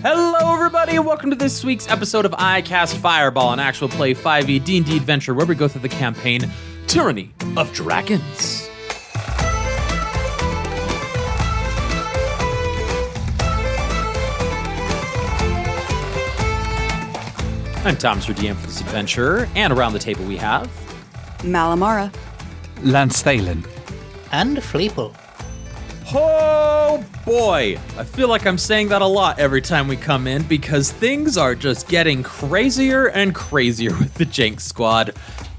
Hello, everybody, and welcome to this week's episode of I Cast Fireball, an actual play 5e D&D adventure where we go through the campaign Tyranny of Dragons. I'm Thomas, your DM for this adventure, and around the table we have... Malamara. Lance Thalen. And Fleeple. Oh boy, I feel like I'm saying that a lot every time we come in because things are just getting crazier and crazier with the Jenks squad.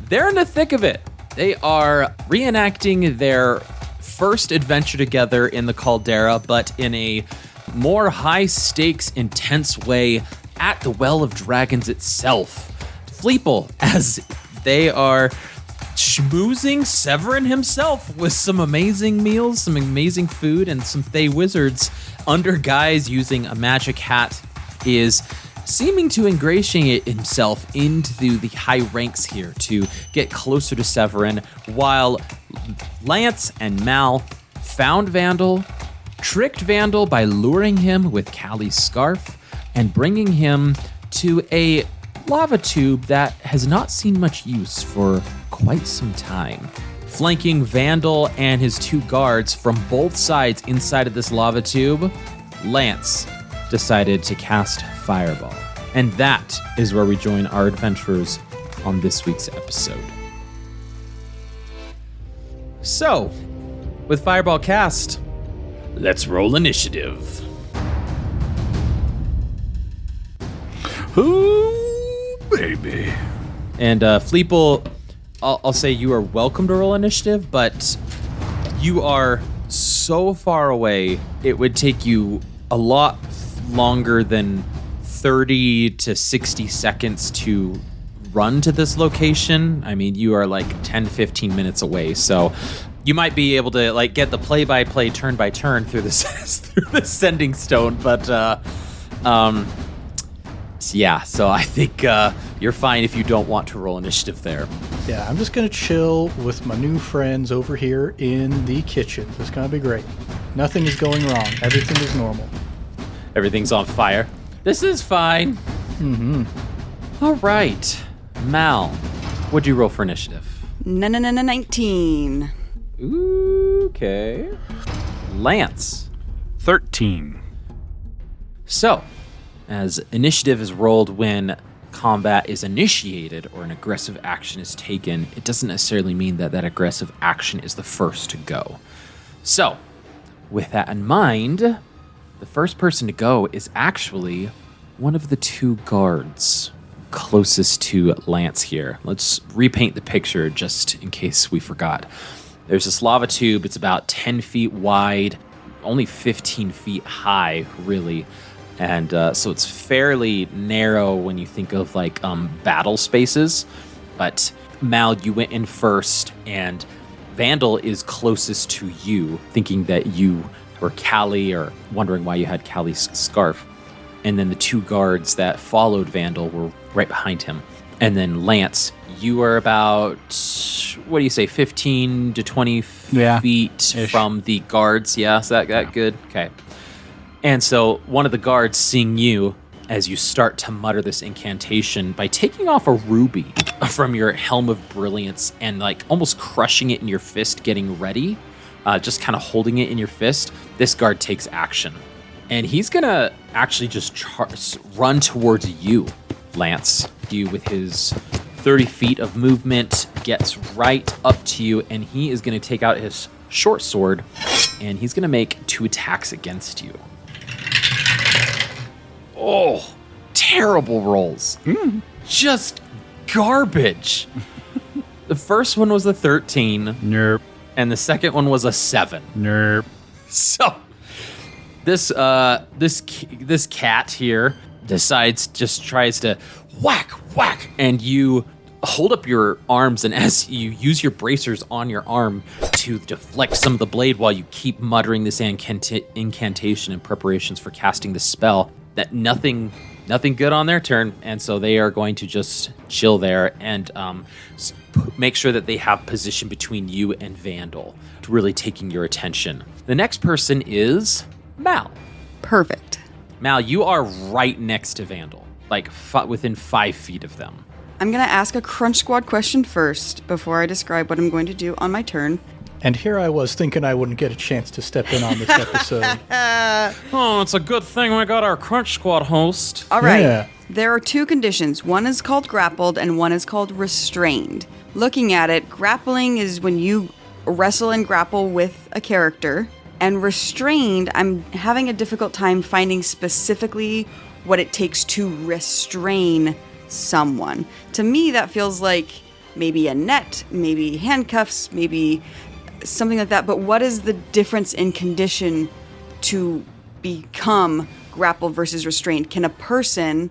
They're in the thick of it. They are reenacting their first adventure together in the Caldera, but in a more high-stakes, intense way at the Well of Dragons itself. Fleeple, as they are schmoozing Severin himself with some amazing meals, some amazing food, and some Thay wizards under guise using a magic hat, is seeming to ingratiate himself into the high ranks here to get closer to Severin, while Lance and Mal found Vandal, tricked Vandal by luring him with Callie's scarf, and bringing him to a lava tube that has not seen much use for quite some time. Flanking Vandal and his two guards from both sides inside of this lava tube, Lance decided to cast Fireball. And that is where we join our adventurers on this week's episode. So, with Fireball cast, let's roll initiative. Ooh, baby. And Fleeple, I'll say you are welcome to roll initiative, but you are so far away, it would take you a lot longer than 30 to 60 seconds to run to this location. I mean, you are like 10, 15 minutes away, so you might be able to like get the play-by-play, turn-by-turn through the sending stone, but yeah, so I think you're fine if you don't want to roll initiative there. Yeah, I'm just going to chill with my new friends over here in the kitchen. It's going to be great. Nothing is going wrong. Everything is normal. Everything's on fire. This is fine. Mm-hmm. All right. Mal, what'd you roll for initiative? 19. Okay. Lance. 13. So, as initiative is rolled when combat is initiated or an aggressive action is taken, it doesn't necessarily mean that that aggressive action is the first to go. So, with that in mind, the first person to go is actually one of the two guards closest to Lance here. Let's repaint the picture just in case we forgot. There's this lava tube. It's about 10 feet wide, only 15 feet high, really. And so it's fairly narrow when you think of like battle spaces. But Mal, you went in first, and Vandal is closest to you, thinking that you were Callie or wondering why you had Callie's scarf. And then the two guards that followed Vandal were right behind him. And then Lance, you are about, what do you say, 15 to 20 feet from the guards. Yeah, is that good? Okay. And so one of the guards seeing you as you start to mutter this incantation by taking off a ruby from your Helm of Brilliance and like almost crushing it in your fist, getting ready, just kind of holding it in your fist, this guard takes action. And he's going to actually just run towards you, Lance. You with his 30 feet of movement gets right up to you, and he is going to take out his short sword, and he's going to make 2 attacks against you. Oh, terrible rolls. Just garbage. The first one was a 13. Nerp. And the second one was a 7. Nerp. So this cat here tries to whack, and you hold up your arms, and as you use your bracers on your arm to deflect some of the blade while you keep muttering this incantation in preparations for casting the spell, that nothing good on their turn, and so they are going to just chill there and make sure that they have position between you and Vandal, really taking your attention. The next person is Mal. Perfect. Mal, you are right next to Vandal, like within 5 feet of them. I'm going to ask a Crunch Squad question first before I describe what I'm going to do on my turn. And here I was thinking I wouldn't get a chance to step in on this episode. Oh, it's a good thing we got our Crunch Squad host. All right. Yeah. There are 2 conditions. One is called grappled and one is called restrained. Looking at it, grappling is when you wrestle and grapple with a character. And restrained, I'm having a difficult time finding specifically what it takes to restrain someone. To me, that feels like maybe a net, maybe handcuffs, maybe something like that. But what is the difference in condition to become grappled versus restrained? Can a person,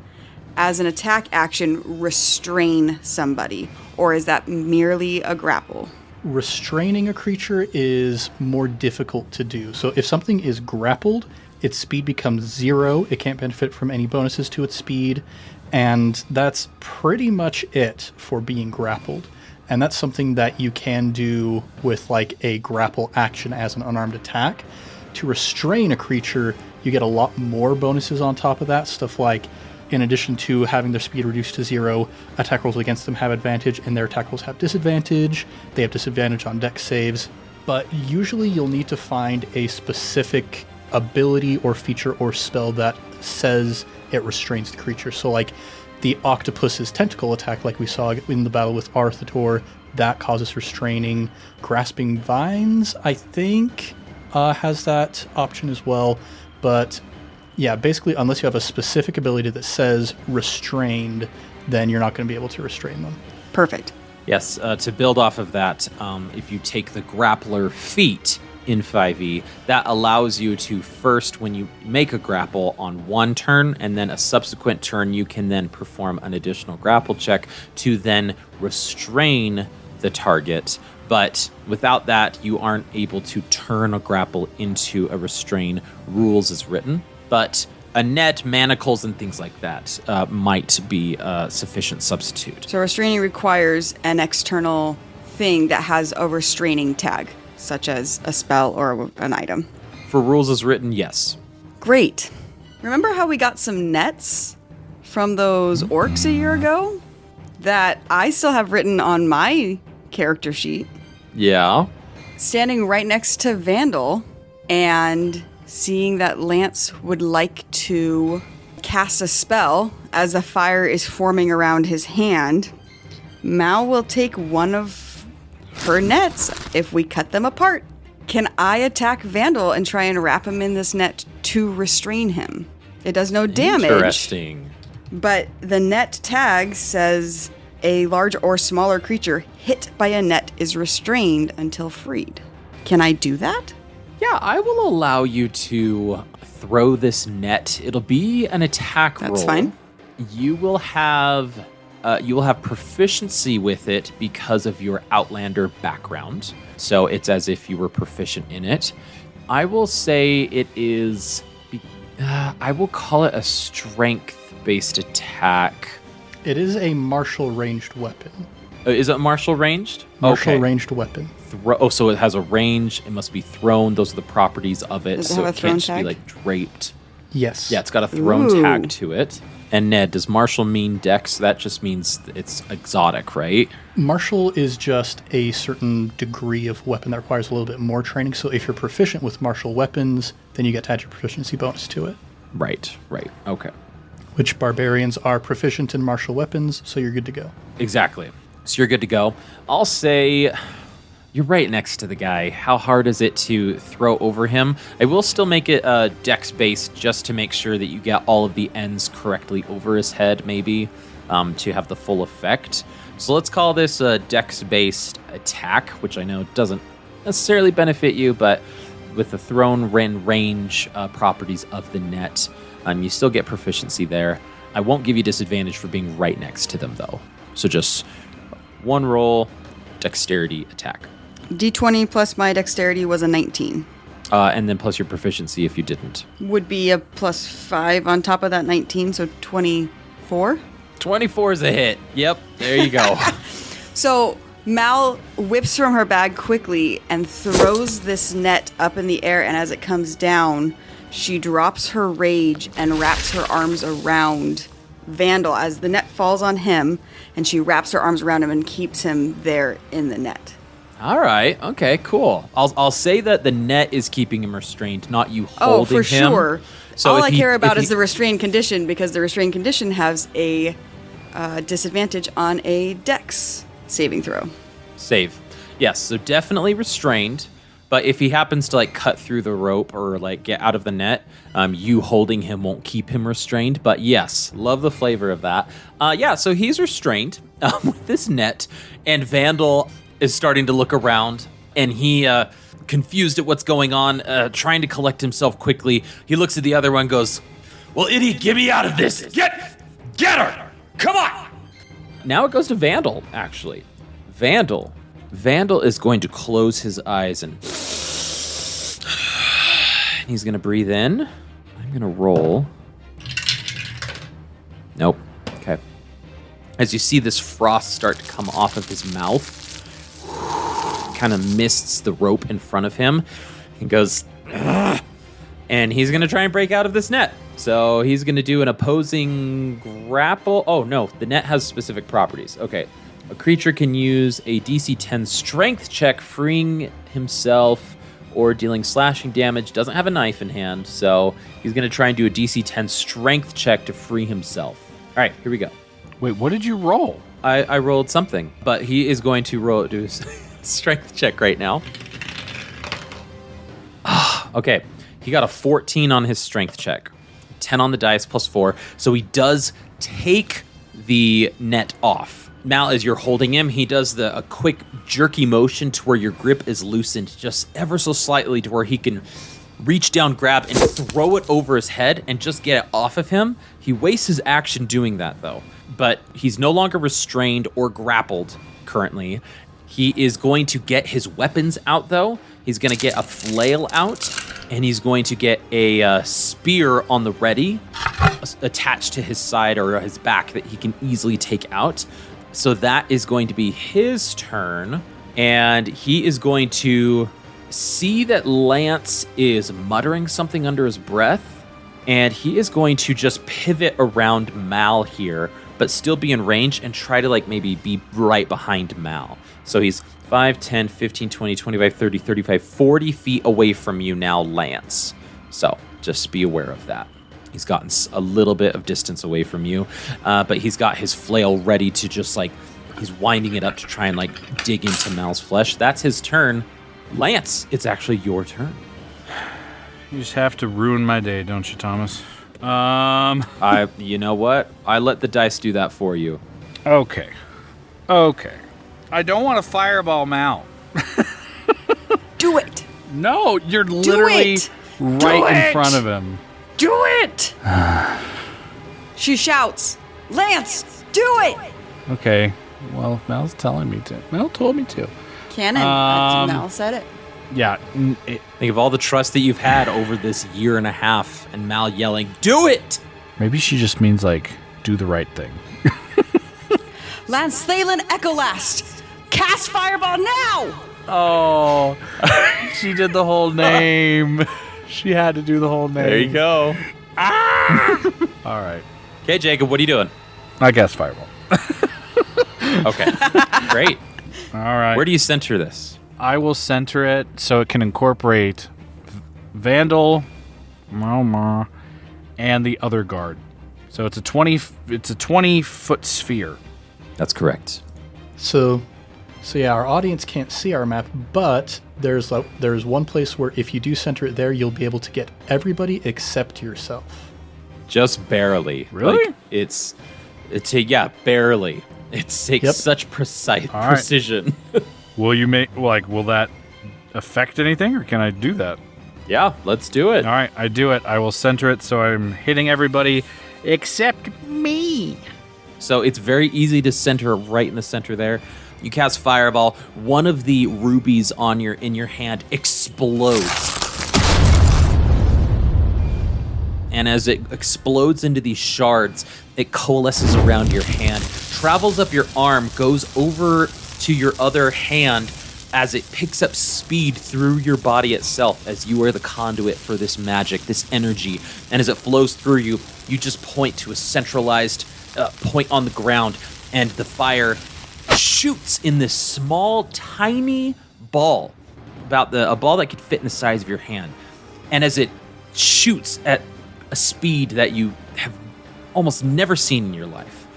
as an attack action, restrain somebody? Or is that merely a grapple? Restraining a creature is more difficult to do. So if something is grappled, its speed becomes 0. It can't benefit from any bonuses to its speed. And that's pretty much it for being grappled. And that's something that you can do with like a grapple action as an unarmed attack. To restrain a creature, you get a lot more bonuses on top of that. Stuff like, in addition to having their speed reduced to 0, attack rolls against them have advantage, and their attack rolls have disadvantage. They have disadvantage on dex saves. But usually you'll need to find a specific ability or feature or spell that says it restrains the creature. So like the octopus's tentacle attack, like we saw in the battle with Arthator, that causes restraining. Grasping Vines, I think, has that option as well. But yeah, basically, unless you have a specific ability that says restrained, then you're not going to be able to restrain them. Perfect. Yes, to build off of that, if you take the grappler feat in 5e, that allows you to first, when you make a grapple on one turn, and then a subsequent turn, you can then perform an additional grapple check to then restrain the target. But without that, you aren't able to turn a grapple into a restrain. Rules is written. But a net, manacles, and things like that might be a sufficient substitute. So restraining requires an external thing that has a restraining tag, such as a spell or an item. For rules as written, yes. Great. Remember how we got some nets from those orcs a year ago that I still have written on my character sheet? Yeah. Standing right next to Vandal and seeing that Lance would like to cast a spell as a fire is forming around his hand, Mal will take one of her nets if we cut them apart. Can I attack Vandal and try and wrap him in this net to restrain him? It does no damage. Interesting. But the net tag says a large or smaller creature hit by a net is restrained until freed. Can I do that? Yeah, I will allow you to throw this net. It'll be an attack roll. That's fine. You will have proficiency with it because of your Outlander background. So it's as if you were proficient in it. I will say it is. I will call it a strength-based attack. It is a martial ranged weapon. Is it martial ranged? Martial Okay. ranged weapon. So it has a range. It must be thrown. Those are the properties of it. Does it So have it a thrown can't just be tag? like draped. Yes. Yeah, it's got a thrown Ooh. tag to it. And Ned, does martial mean dex? That just means it's exotic, right? Martial is just a certain degree of weapon that requires a little bit more training. So if you're proficient with martial weapons, then you get to add your proficiency bonus to it. Right. Okay. Which barbarians are proficient in martial weapons, so you're good to go. Exactly. So you're good to go. I'll say you're right next to the guy. How hard is it to throw over him? I will still make it dex-based just to make sure that you get all of the ends correctly over his head, maybe, to have the full effect. So let's call this a dex-based attack, which I know doesn't necessarily benefit you, but with the thrown range properties of the net, you still get proficiency there. I won't give you disadvantage for being right next to them, though. So just one roll, dexterity attack. D20 plus my dexterity was a 19. And then plus your proficiency if you didn't. Would be a plus 5 on top of that 19, so 24. 24 is a hit. Yep, there you go. So Mal whips from her bag quickly and throws this net up in the air, and as it comes down, she drops her rage and wraps her arms around Vandal as the net falls on him, and she wraps her arms around him and keeps him there in the net. All right. Okay, cool. I'll say that the net is keeping him restrained, not you holding him. Oh, for sure. So all I care about is the restrained condition, because the restrained condition has a disadvantage on a dex saving throw. Save. Yes, so definitely restrained. But if he happens to like cut through the rope or like get out of the net, you holding him won't keep him restrained. But yes, love the flavor of that. Yeah, so he's restrained with this net, and Vandal is starting to look around, and he, confused at what's going on, trying to collect himself quickly. He looks at the other one, goes, "Well, idiot, get me out of this! Get her! Come on!" Now it goes to Vandal, actually. Vandal is going to close his eyes and he's going to breathe in. I'm going to roll. Nope. Okay. As you see this frost start to come off of his mouth, kind of mists the rope in front of him. He goes, "Ugh," and he's going to try and break out of this net. So he's going to do an opposing grapple. Oh, no. The net has specific properties. Okay. A creature can use a DC 10 strength check, freeing himself or dealing slashing damage. Doesn't have a knife in hand, so he's going to try and do a DC 10 strength check to free himself. All right, here we go. Wait, what did you roll? I rolled something, but he is going to do a strength check right now. Okay, he got a 14 on his strength check. 10 on the dice plus 4, so he does take the net off. Mal, as you're holding him, he does a quick jerky motion to where your grip is loosened just ever so slightly to where he can reach down, grab, and throw it over his head and just get it off of him. He wastes his action doing that, though. But he's no longer restrained or grappled currently. He is going to get his weapons out, though. He's going to get a flail out, and he's going to get a spear on the ready attached to his side or his back that he can easily take out. So that is going to be his turn, and he is going to see that Lance is muttering something under his breath, and he is going to just pivot around Mal here, but still be in range and try to like maybe be right behind Mal. So he's 5, 10, 15, 20, 25, 30, 35, 40 feet away from you now, Lance. So just be aware of that. He's gotten a little bit of distance away from you, but he's got his flail ready to just like, he's winding it up to try and like dig into Mal's flesh. That's his turn. Lance, it's actually your turn. You just have to ruin my day, don't you, Thomas? You know what? I let the dice do that for you. Okay. I don't want to fireball Mal. Do it! No, you're literally it! right in front of him. Do it! She shouts, "Lance, do it!" Okay. Well, if Mal's telling me to. Mal told me to. Canon. Mal said it. Yeah. Think of all the trust that you've had over this year and a half, and Mal yelling, "Do it!" Maybe she just means, like, do the right thing. Lance Thalen Echolast! Cast Fireball now! Oh, she did the whole name. She had to do the whole name. There you go. All right. Okay, Jacob, what are you doing? I guess fireball. Okay, great. All right. Where do you center this? I will center it so it can incorporate Vandal, and the other guard. So it's a 20-foot sphere. That's correct. So yeah, our audience can't see our map, but there's one place where if you do center it there, you'll be able to get everybody except yourself. Just barely. Really? Like, it's barely. It takes such precision. Will you will that affect anything, or can I do that? Yeah, let's do it. All right, I do it. I will center it so I'm hitting everybody except me. So it's very easy to center right in the center there. You cast Fireball. One of the rubies in your hand explodes. And as it explodes into these shards, it coalesces around your hand, travels up your arm, goes over to your other hand, as it picks up speed through your body itself, as you are the conduit for this magic, this energy. And as it flows through you, you just point to a centralized point on the ground, and the fire shoots in this small, tiny ball, a ball that could fit in the size of your hand. And as it shoots at a speed that you have almost never seen in your life,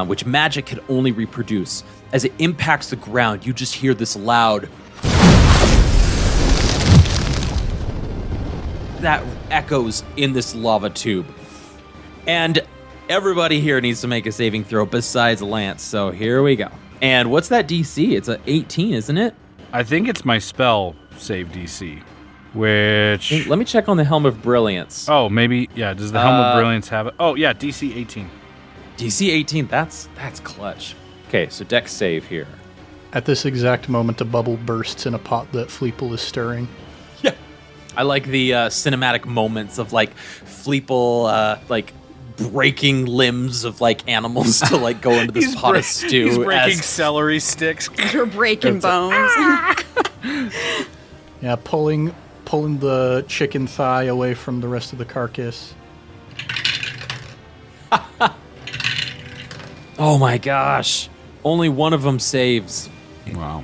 which magic could only reproduce, as it impacts the ground, you just hear this loud that echoes in this lava tube. And everybody here needs to make a saving throw besides Lance, so here we go. And what's that DC? It's a 18, isn't it? I think it's my spell save DC, which... Hey, let me check on the Helm of Brilliance. Oh, maybe, yeah, does the Helm of Brilliance have it? Oh, yeah, DC 18. DC 18, that's clutch. Okay, so Dex save here. At this exact moment, a bubble bursts in a pot that Fleeple is stirring. Yeah. I like the cinematic moments of, like, Fleeple, like, breaking limbs of, like, animals to, like, go into this pot of stew. He's breaking celery sticks. You're breaking bones. Yeah, pulling the chicken thigh away from the rest of the carcass. Oh my gosh. Only one of them saves. Wow.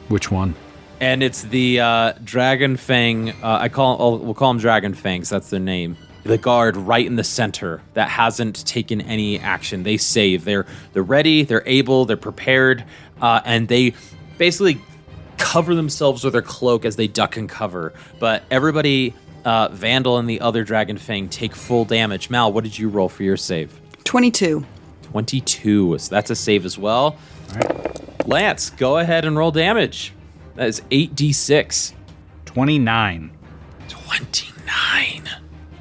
Which one? And it's the Dragon Fang. We'll call them Dragon Fangs. That's their name. The guard right in the center that hasn't taken any action. They save. They're ready. They're able. They're prepared. And they basically cover themselves with their cloak as they duck and cover. But everybody, Vandal and the other Dragon Fang, take full damage. Mal, what did you roll for your save? 22. 22. So that's a save as well. All right. Lance, go ahead and roll damage. That is 8d6. 29. 29.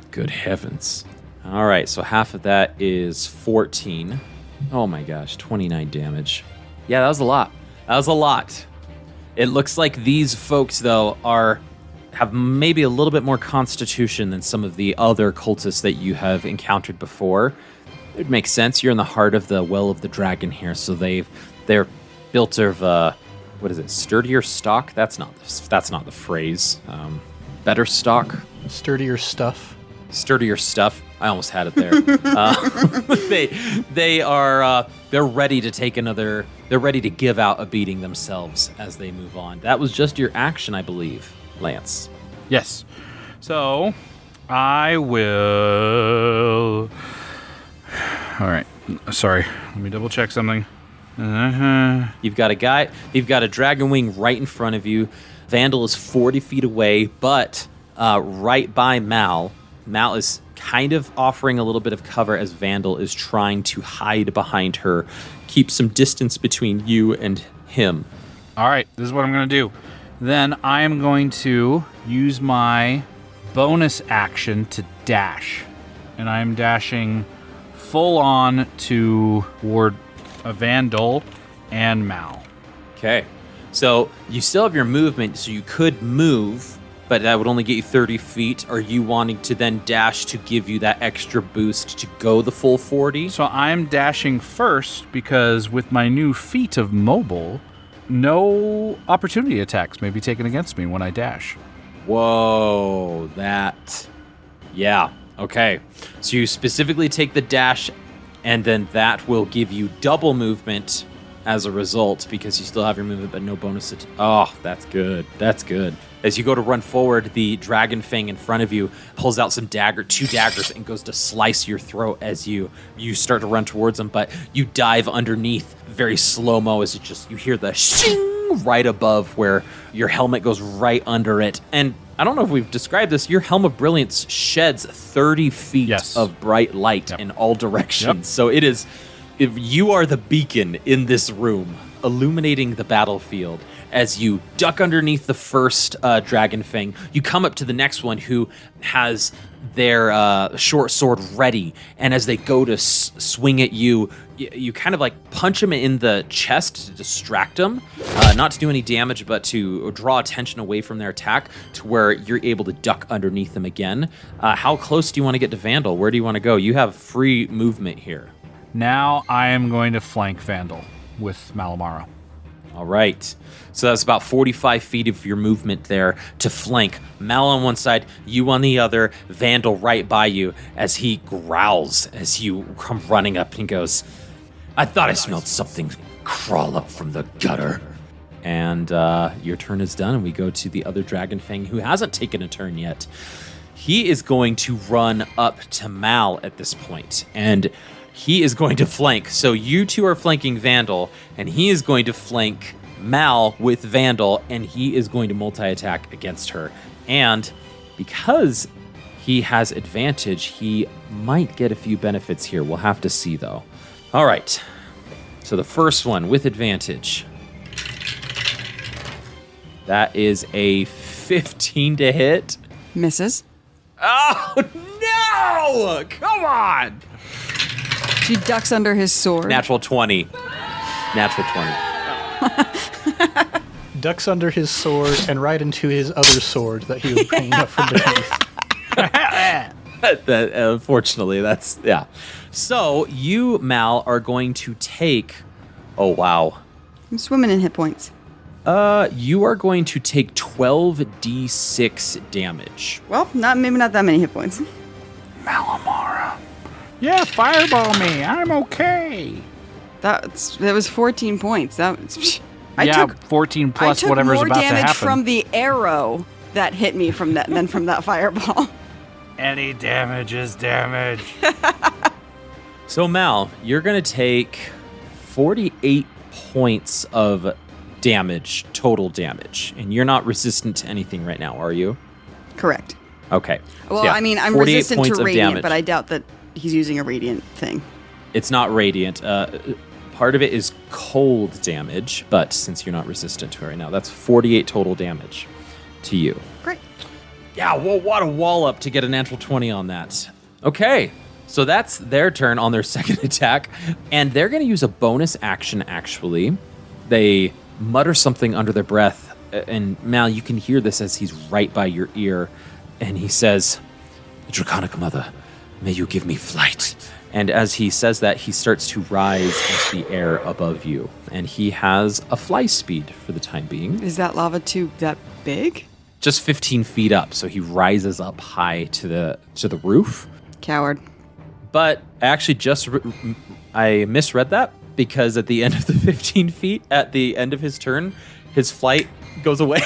Good heavens. All right, so half of that is 14. Oh my gosh, 29 damage. Yeah, that was a lot. That was a lot. It looks like these folks, though, have maybe a little bit more constitution than some of the other cultists that you have encountered before. It makes sense. You're in the heart of the Well of the Dragon here, so they're built of what is it? Sturdier stock? That's not the phrase. Better stock. Sturdier stuff. Sturdier stuff. I almost had it there. They're ready to take another. They're ready to give out a beating themselves as they move on. That was just your action, I believe, Lance. Yes. So I will. All right. Sorry. Let me double check something. You've got a dragon wing right in front of you. Vandal is 40 feet away, but right by Mal. Mal is kind of offering a little bit of cover as Vandal is trying to hide behind her, keep some distance between you and him. All right. This is what I'm going to do. Then I am going to use my bonus action to dash. And I am dashing full on toward a Vandal and Mal. Okay. So you still have your movement, so you could move, but that would only get you 30 feet. Are you wanting to then dash to give you that extra boost to go the full 40? So I'm dashing first because with my new feat of mobile, no opportunity attacks may be taken against me when I dash. Whoa, yeah, okay. So you specifically take the dash, and then that will give you double movement as a result because you still have your movement but no bonus. Oh, that's good. That's good. As you go to run forward, the Dragon Fang in front of you pulls out two daggers, and goes to slice your throat as you start to run towards them, but you dive underneath very slow-mo as you hear the shing right above where your helmet goes right under it. And I don't know if we've described this, your Helm of Brilliance sheds 30 feet of bright light in all directions. Yep. So it is, if you are the beacon in this room, illuminating the battlefield. As you duck underneath the first Dragon Fang, you come up to the next one who has their short sword ready, and as they go to swing at you, you kind of like punch them in the chest to distract them, not to do any damage, but to draw attention away from their attack to where you're able to duck underneath them again. How close do you want to get to Vandal? Where do you want to go? You have free movement here. Now I am going to flank Vandal with Malamaro. All right. So that's about 45 feet of your movement there to flank. Mal on one side, you on the other, Vandal right by you as he growls as you come running up and goes, I thought I smelled something crawl up from the gutter. And your turn is done, and we go to the other Dragon Fang who hasn't taken a turn yet. He is going to run up to Mal at this point, and he is going to flank. So you two are flanking Vandal, and he is going to flank Mal with Vandal, and he is going to multi-attack against her. And because he has advantage, he might get a few benefits here. We'll have to see, though. All right. So the first one with advantage. That is a 15 to hit. Misses. Oh, no! Come on! She ducks under his sword. Natural 20. Natural 20. Ducks under his sword and right into his other sword that he was bringing up from beneath. Unfortunately, that's, yeah. So you, Mal, are going to take, oh, wow. I'm swimming in hit points. You are going to take 12d6 damage. Well, maybe not that many hit points. Malamara. Yeah, fireball me. I'm okay. That was 14 points. I took 14 plus I took whatever's more about to damage happen. from the arrow that hit me from that than from that fireball. Any damage is damage. So, Mal, you're going to take 48 points of damage, total damage. And you're not resistant to anything right now, are you? Correct. Okay. Well, Yeah, I mean, I'm 48 resistant points to of radiant, damage. but I doubt that he's using a radiant thing. It's not radiant. Part of it is cold damage, but since you're not resistant to it right now, that's 48 total damage to you. Great. Yeah, well, what a wall up to get a natural 20 on that. Okay, so that's their turn on their second attack, and they're going to use a bonus action, actually. They mutter something under their breath, and Mal, you can hear this as he's right by your ear, and he says, Draconic Mother, may you give me flight. And as he says that, he starts to rise into the air above you, and he has a fly speed for the time being. Is that lava tube that big? Just 15 feet up, so he rises up high to the roof. Coward. But I actually I misread that, because at the end of the 15 feet, at the end of his turn, his flight goes away.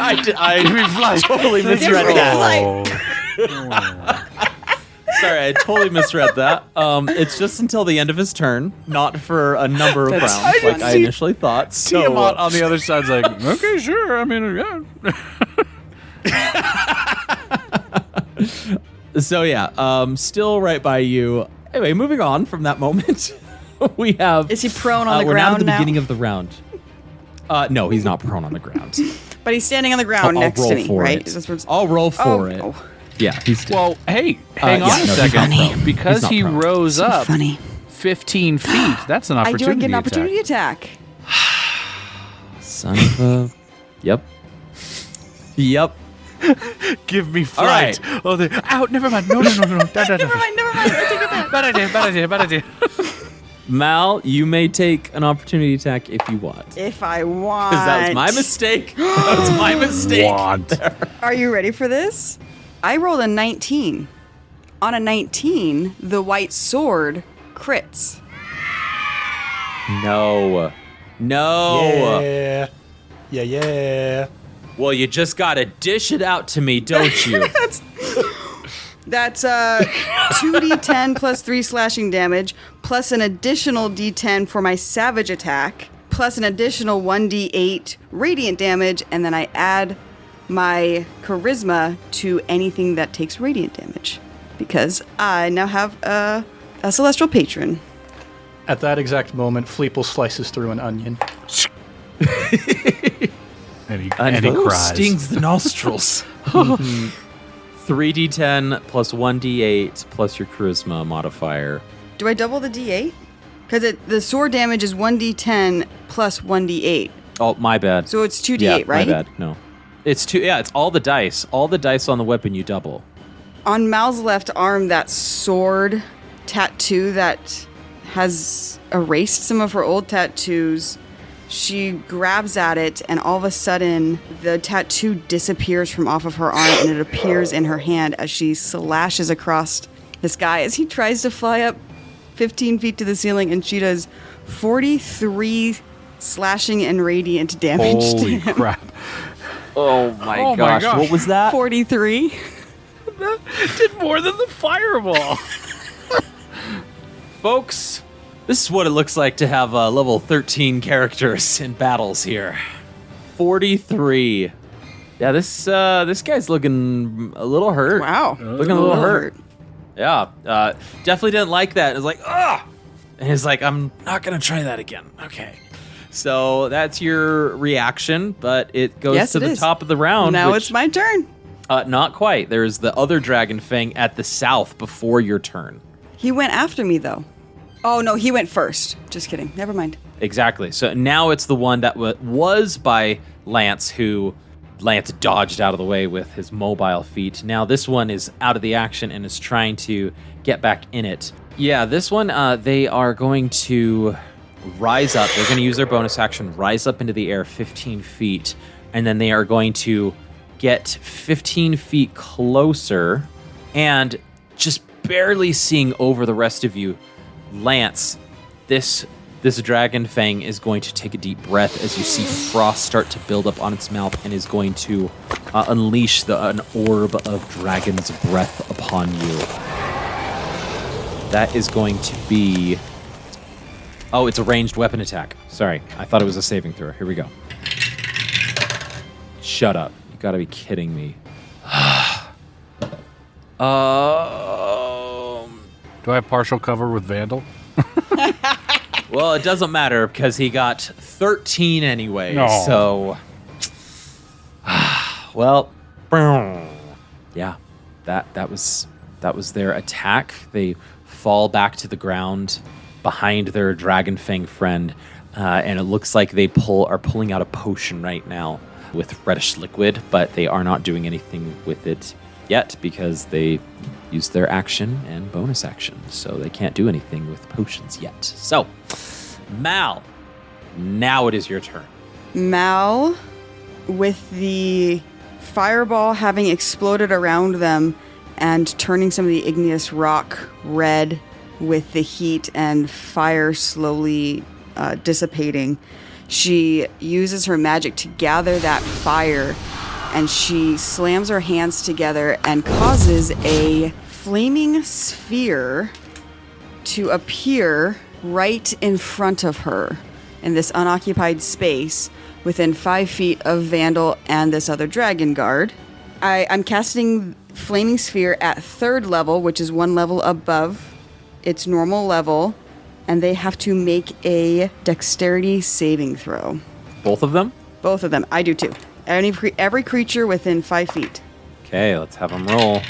I totally misread that. Sorry, I totally misread that. It's just until the end of his turn, not for a number of rounds, like I initially thought. So, Tiamat on the other side's like, okay, sure. I mean, yeah. So yeah, still right by you. Anyway, moving on from that moment, we have. Is he prone on the we're ground now at the now? beginning of the round. No, he's not prone on the ground. But he's standing on the ground I'll next roll to me, for right? it. Is this what's... I'll roll for it. Oh. Yeah, he's dead. Well, hey, hang yeah, on a no, he's second. not prone. Because He's not he prone. rose So up funny. 15 feet, that's an I opportunity do get an attack. opportunity attack. Son of a. Yep. Yep. Give me All right. flight. Oh, out. Never mind. No. Never mind. I take it back. Bad idea. Mal, you may take an opportunity attack if you want. If I want. Because that was my mistake. That was my mistake. Are you ready for this? I rolled a 19. On a 19, the white sword crits. No. Yeah. Well, you just gotta dish it out to me, don't you? That's 2d10 plus 3 slashing damage, plus an additional d10 for my savage attack, plus an additional 1d8 radiant damage, and then I add my charisma to anything that takes radiant damage. Because I now have a celestial patron. At that exact moment, Fleeple slices through an onion. And he Oh, cries. stings the nostrils. 3d10 plus 1d8 plus your charisma modifier. Do I double the d8? Because the sword damage is 1d10 plus 1d8. Oh, my bad. So it's 2d8, yeah, right? My bad. No. It's two. Yeah, it's all the dice. All the dice on the weapon you double. On Mal's left arm, that sword tattoo that has erased some of her old tattoos She grabs at it, and all of a sudden, the tattoo disappears from off of her arm, and it appears in her hand as she slashes across this guy as he tries to fly up 15 feet to the ceiling, and she does 43 slashing and radiant damage to Holy him. crap. Oh my gosh. What was that? 43. That did more than the fireball. Folks, this is what it looks like to have level 13 characters in battles here. 43. Yeah, this guy's looking a little hurt. Wow. Looking a little hurt. Yeah, definitely didn't like that. It was like, ah! And he's like, I'm not going to try that again. Okay. So that's your reaction, but it goes to the top of the round. Now it's my turn. Not quite. There's the other Dragon Fang at the south before your turn. He went after me, though. Oh, no, he went first. Just kidding. Never mind. Exactly. So now it's the one that was by Lance, who Lance dodged out of the way with his mobile feat. Now this one is out of the action and is trying to get back in it. Yeah, this one, they are going to rise up. They're going to use their bonus action, rise up into the air 15 feet, and then they are going to get 15 feet closer and just barely seeing over the rest of you. Lance, this Dragon Fang is going to take a deep breath as you see frost start to build up on its mouth and is going to unleash an orb of dragon's breath upon you. That is going to be... Oh, it's a ranged weapon attack. Sorry, I thought it was a saving throw. Here we go. Shut up. You gotta be kidding me. Do I have partial cover with Vandal? Well, it doesn't matter because he got 13 anyway. No. So, well, yeah, that was their attack. They fall back to the ground behind their Dragon Fang friend, and it looks like they are pulling out a potion right now with reddish liquid, but they are not doing anything with it yet because they used their action and bonus action, so they can't do anything with potions yet. So, Mal, now it is your turn. Mal, with the fireball having exploded around them and turning some of the igneous rock red with the heat and fire slowly dissipating, she uses her magic to gather that fire, and she slams her hands together and causes a flaming sphere to appear right in front of her in this unoccupied space within 5 feet of Vandal and this other dragon guard. I'm casting Flaming Sphere at 3rd level, which is 1 level above its normal level, and they have to make a dexterity saving throw. Both of them? Both of them. I do too. Every creature within 5 feet. Okay, let's have them roll.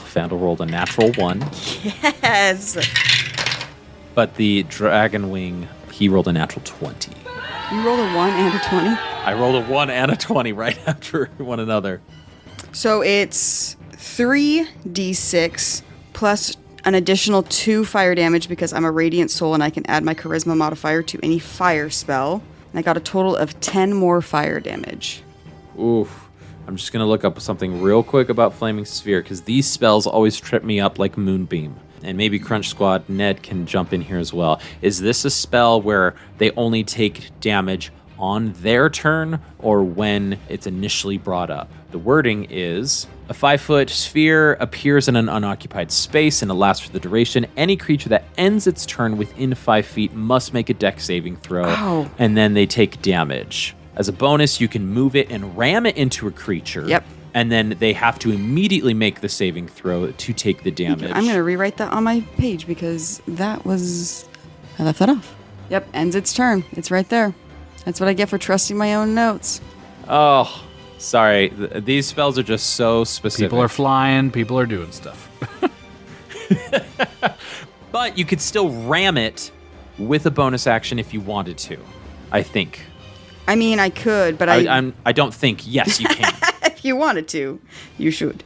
Vandal rolled a natural 1. Yes! But the Dragon Wing, he rolled a natural 20. You rolled a 1 and a 20? I rolled a 1 and a 20 right after one another. So it's 3d6 plus an additional 2 fire damage because I'm a Radiant Soul and I can add my Charisma modifier to any fire spell. And I got a total of 10 more fire damage. Oof. I'm just going to look up something real quick about Flaming Sphere because these spells always trip me up like Moonbeam. And maybe Crunch Squad, Ned can jump in here as well. Is this a spell where they only take damage on their turn or when it's initially brought up? The wording is, a 5-foot sphere appears in an unoccupied space and it lasts for the duration. Any creature that ends its turn within 5 feet must make a dex saving throw, and then they take damage. As a bonus, you can move it and ram it into a creature. Yep. And then they have to immediately make the saving throw to take the damage. I'm going to rewrite that on my page because I left that off. Yep, ends its turn. It's right there. That's what I get for trusting my own notes. Oh, sorry. These spells are just so specific. People are flying. People are doing stuff. But you could still ram it with a bonus action if you wanted to, I think. I mean, I could, but I don't think. Yes, you can. If you wanted to, you should.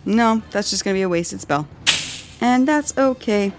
No, that's just going to be a wasted spell. And that's okay,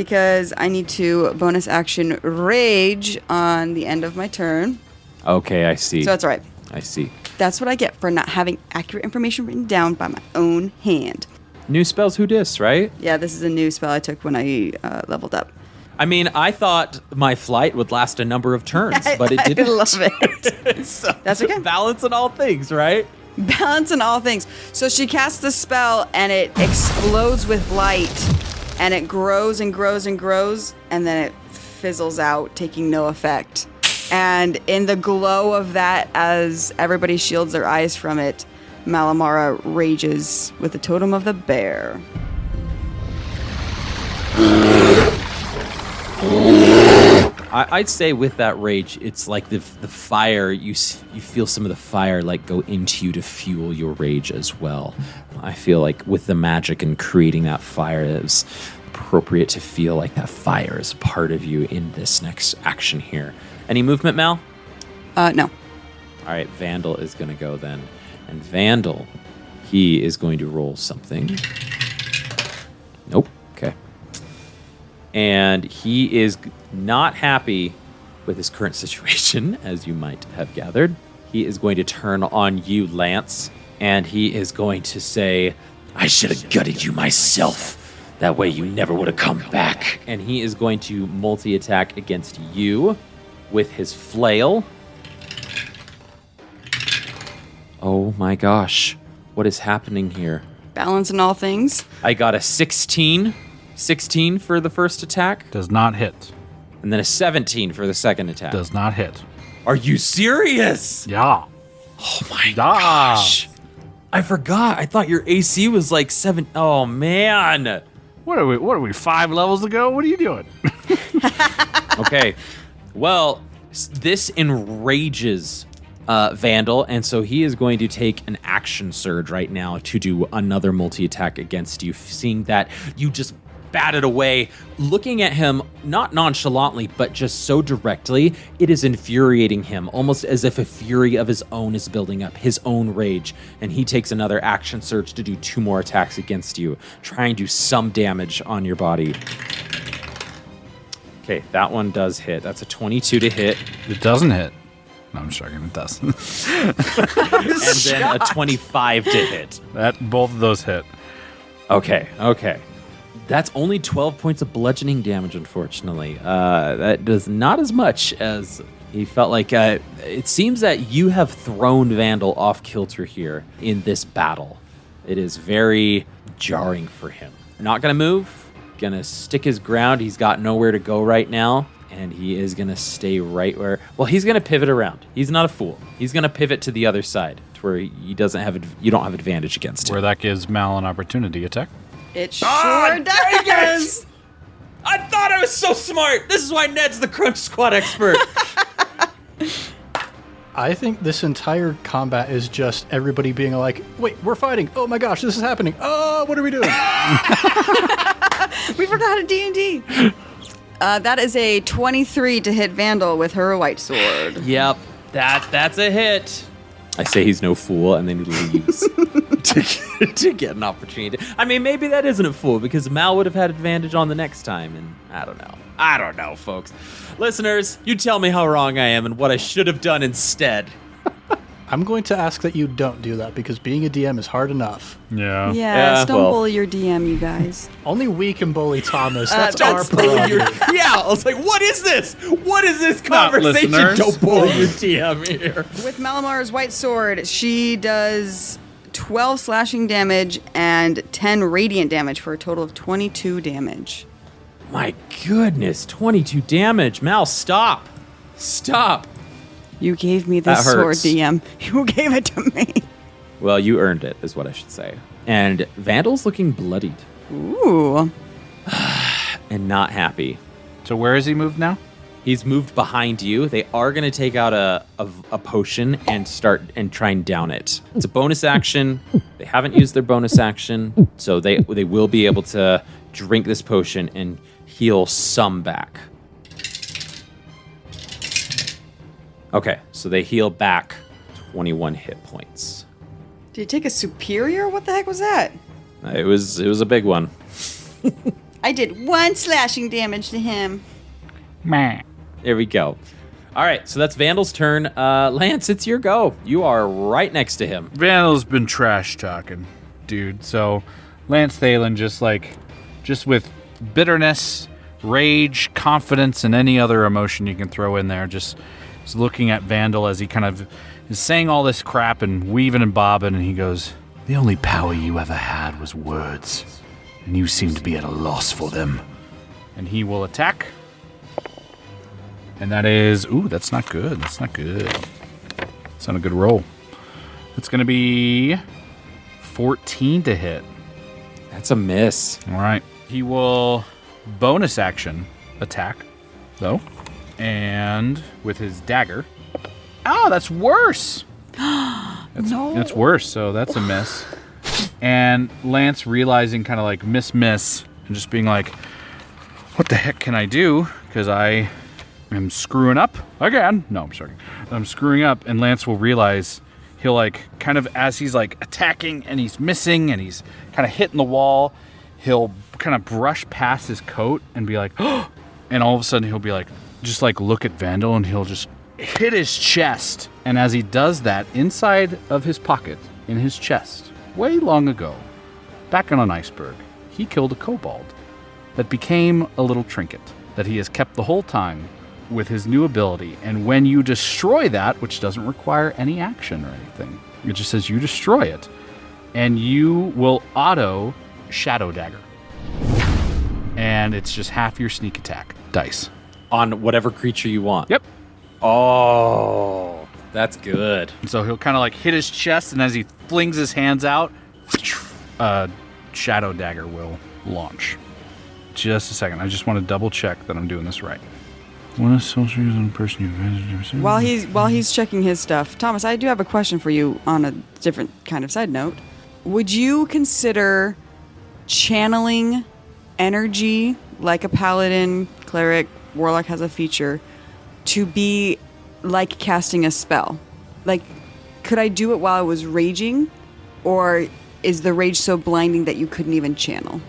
because I need to bonus action rage on the end of my turn. Okay, I see. So that's all right. I see. That's what I get for not having accurate information written down by my own hand. New spells who dis, right? Yeah, this is a new spell I took when I leveled up. I mean, I thought my flight would last a number of turns, but it didn't. I love it. So, That's okay. Balance in all things, right? Balance in all things. So she casts the spell and it explodes with light and it grows and grows and grows and then it fizzles out, taking no effect. And in the glow of that, as everybody shields their eyes from it, Malamara rages with the totem of the bear. I'd say with that rage, it's like the fire, you feel some of the fire like go into you to fuel your rage as well. I feel like with the magic and creating that fire, it's appropriate to feel like that fire is a part of you in this next action here. Any movement, Mal? No. All right, Vandal is going to go then. And Vandal, he is going to roll something. Nope. Okay. And he is not happy with his current situation, as you might have gathered. He is going to turn on you, Lance, and he is going to say, I should have gutted you myself. That way you never would have come back. And he is going to multi-attack against you with his flail. Oh my gosh. What is happening here? Balance in all things. I got a 16. 16 for the first attack. Does not hit. And then a 17 for the second attack. Does not hit. Are you serious? Yeah. Oh my gosh. I forgot. I thought your AC was like 7. Oh man. What are we 5 levels ago? What are you doing? Okay. Well, this enrages Vandal, and so he is going to take an action surge right now to do another multi-attack against you, seeing that you just batted away, looking at him not nonchalantly, but just so directly, it is infuriating him, almost as if a fury of his own is building up, his own rage, and he takes another action surge to do 2 more attacks against you, trying to do some damage on your body. Okay, that one does hit. That's a 22 to hit. It doesn't hit. No, I'm joking. It does. And then a 25 to hit. Both of those hit. Okay. That's only 12 points of bludgeoning damage, unfortunately. That does not as much as he felt like. It seems that you have thrown Vandal off kilter here in this battle. It is very jarring for him. Not going to move. Going to stick his ground. He's got nowhere to go right now. And he is going to stay right where... Well, he's going to pivot around. He's not a fool. He's going to pivot to the other side to where you don't have advantage against him. Where that gives Mal an opportunity attack. It sure does. I thought I was so smart. This is why Ned's the Crunch Squad expert. I think this entire combat is just everybody being like, wait, we're fighting. Oh my gosh, this is happening. Oh, what are we doing? We forgot a D&D. That is a 23 to hit Vandal with her white sword. Yep, that's a hit. I say he's no fool, and then he leaves to get an opportunity. I mean, maybe that isn't a fool, because Mal would have had advantage on the next time, and I don't know, folks. Listeners, you tell me how wrong I am and what I should have done instead. I'm going to ask that you don't do that, because being a DM is hard enough. Yeah. Yes, don't bully your DM, you guys. Only we can bully Thomas. That's our prerogative. Yeah, I was like, what is this? What is this conversation? listeners. Don't bully your DM here. With Malamara's white sword, she does 12 slashing damage and 10 radiant damage for a total of 22 damage. My goodness, 22 damage. Mal, stop. Stop. You gave me this That sword, hurts. DM. You gave it to me. Well, you earned it, is what I should say. And Vandal's looking bloodied Ooh. and not happy. So where is he moved now? He's moved behind you. They are going to take out a potion and start and try and down it. It's a bonus action. They haven't used their bonus action, so they will be able to drink this potion and heal some back. Okay, so they heal back 21 hit points. Did you take a superior? What the heck was that? It was a big one. I did 1 slashing damage to him. Meh. There we go. All right, so that's Vandal's turn. Lance, it's your go. You are right next to him. Vandal's been trash talking, dude. So Lance Thalen just with bitterness, rage, confidence, and any other emotion you can throw in there, just is looking at Vandal as he kind of is saying all this crap and weaving and bobbing, and he goes, "The only power you ever had was words, and you seem to be at a loss for them." And he will attack. And that is, that's not good. That's not good. It's not a good roll. It's going to be 14 to hit. That's a miss. All right. He will bonus action attack, though. And with his dagger. Oh, that's worse. That's worse, so that's a miss. And Lance realizing kind of like miss, and just being like, what the heck can I do? Because I am screwing up again. No, I'm sorry. I'm screwing up, and Lance will realize he'll like kind of, as he's like attacking and he's missing and he's kind of hitting the wall, he'll kind of brush past his coat and be like, oh, and all of a sudden he'll be like, just like look at Vandal, and he'll just hit his chest. And as he does that, inside of his pocket, in his chest, way long ago, back on an iceberg, he killed a kobold that became a little trinket that he has kept the whole time with his new ability. And when you destroy that, which doesn't require any action or anything, it just says you destroy it, and you will auto Shadow Dagger. And it's just half your sneak attack dice. On whatever creature you want. Yep. Oh, that's good. And so he'll kind of like hit his chest, and as he flings his hands out, Shadow Dagger will launch. Just a second. I just want to double check that I'm doing this right. When a soldier is on a person you While he's checking his stuff, Thomas, I do have a question for you on a different kind of side note. Would you consider channeling energy like a paladin, cleric, warlock has a feature to be like casting a spell? Like, could I do it while I was raging, or is the rage so blinding that you couldn't even channel?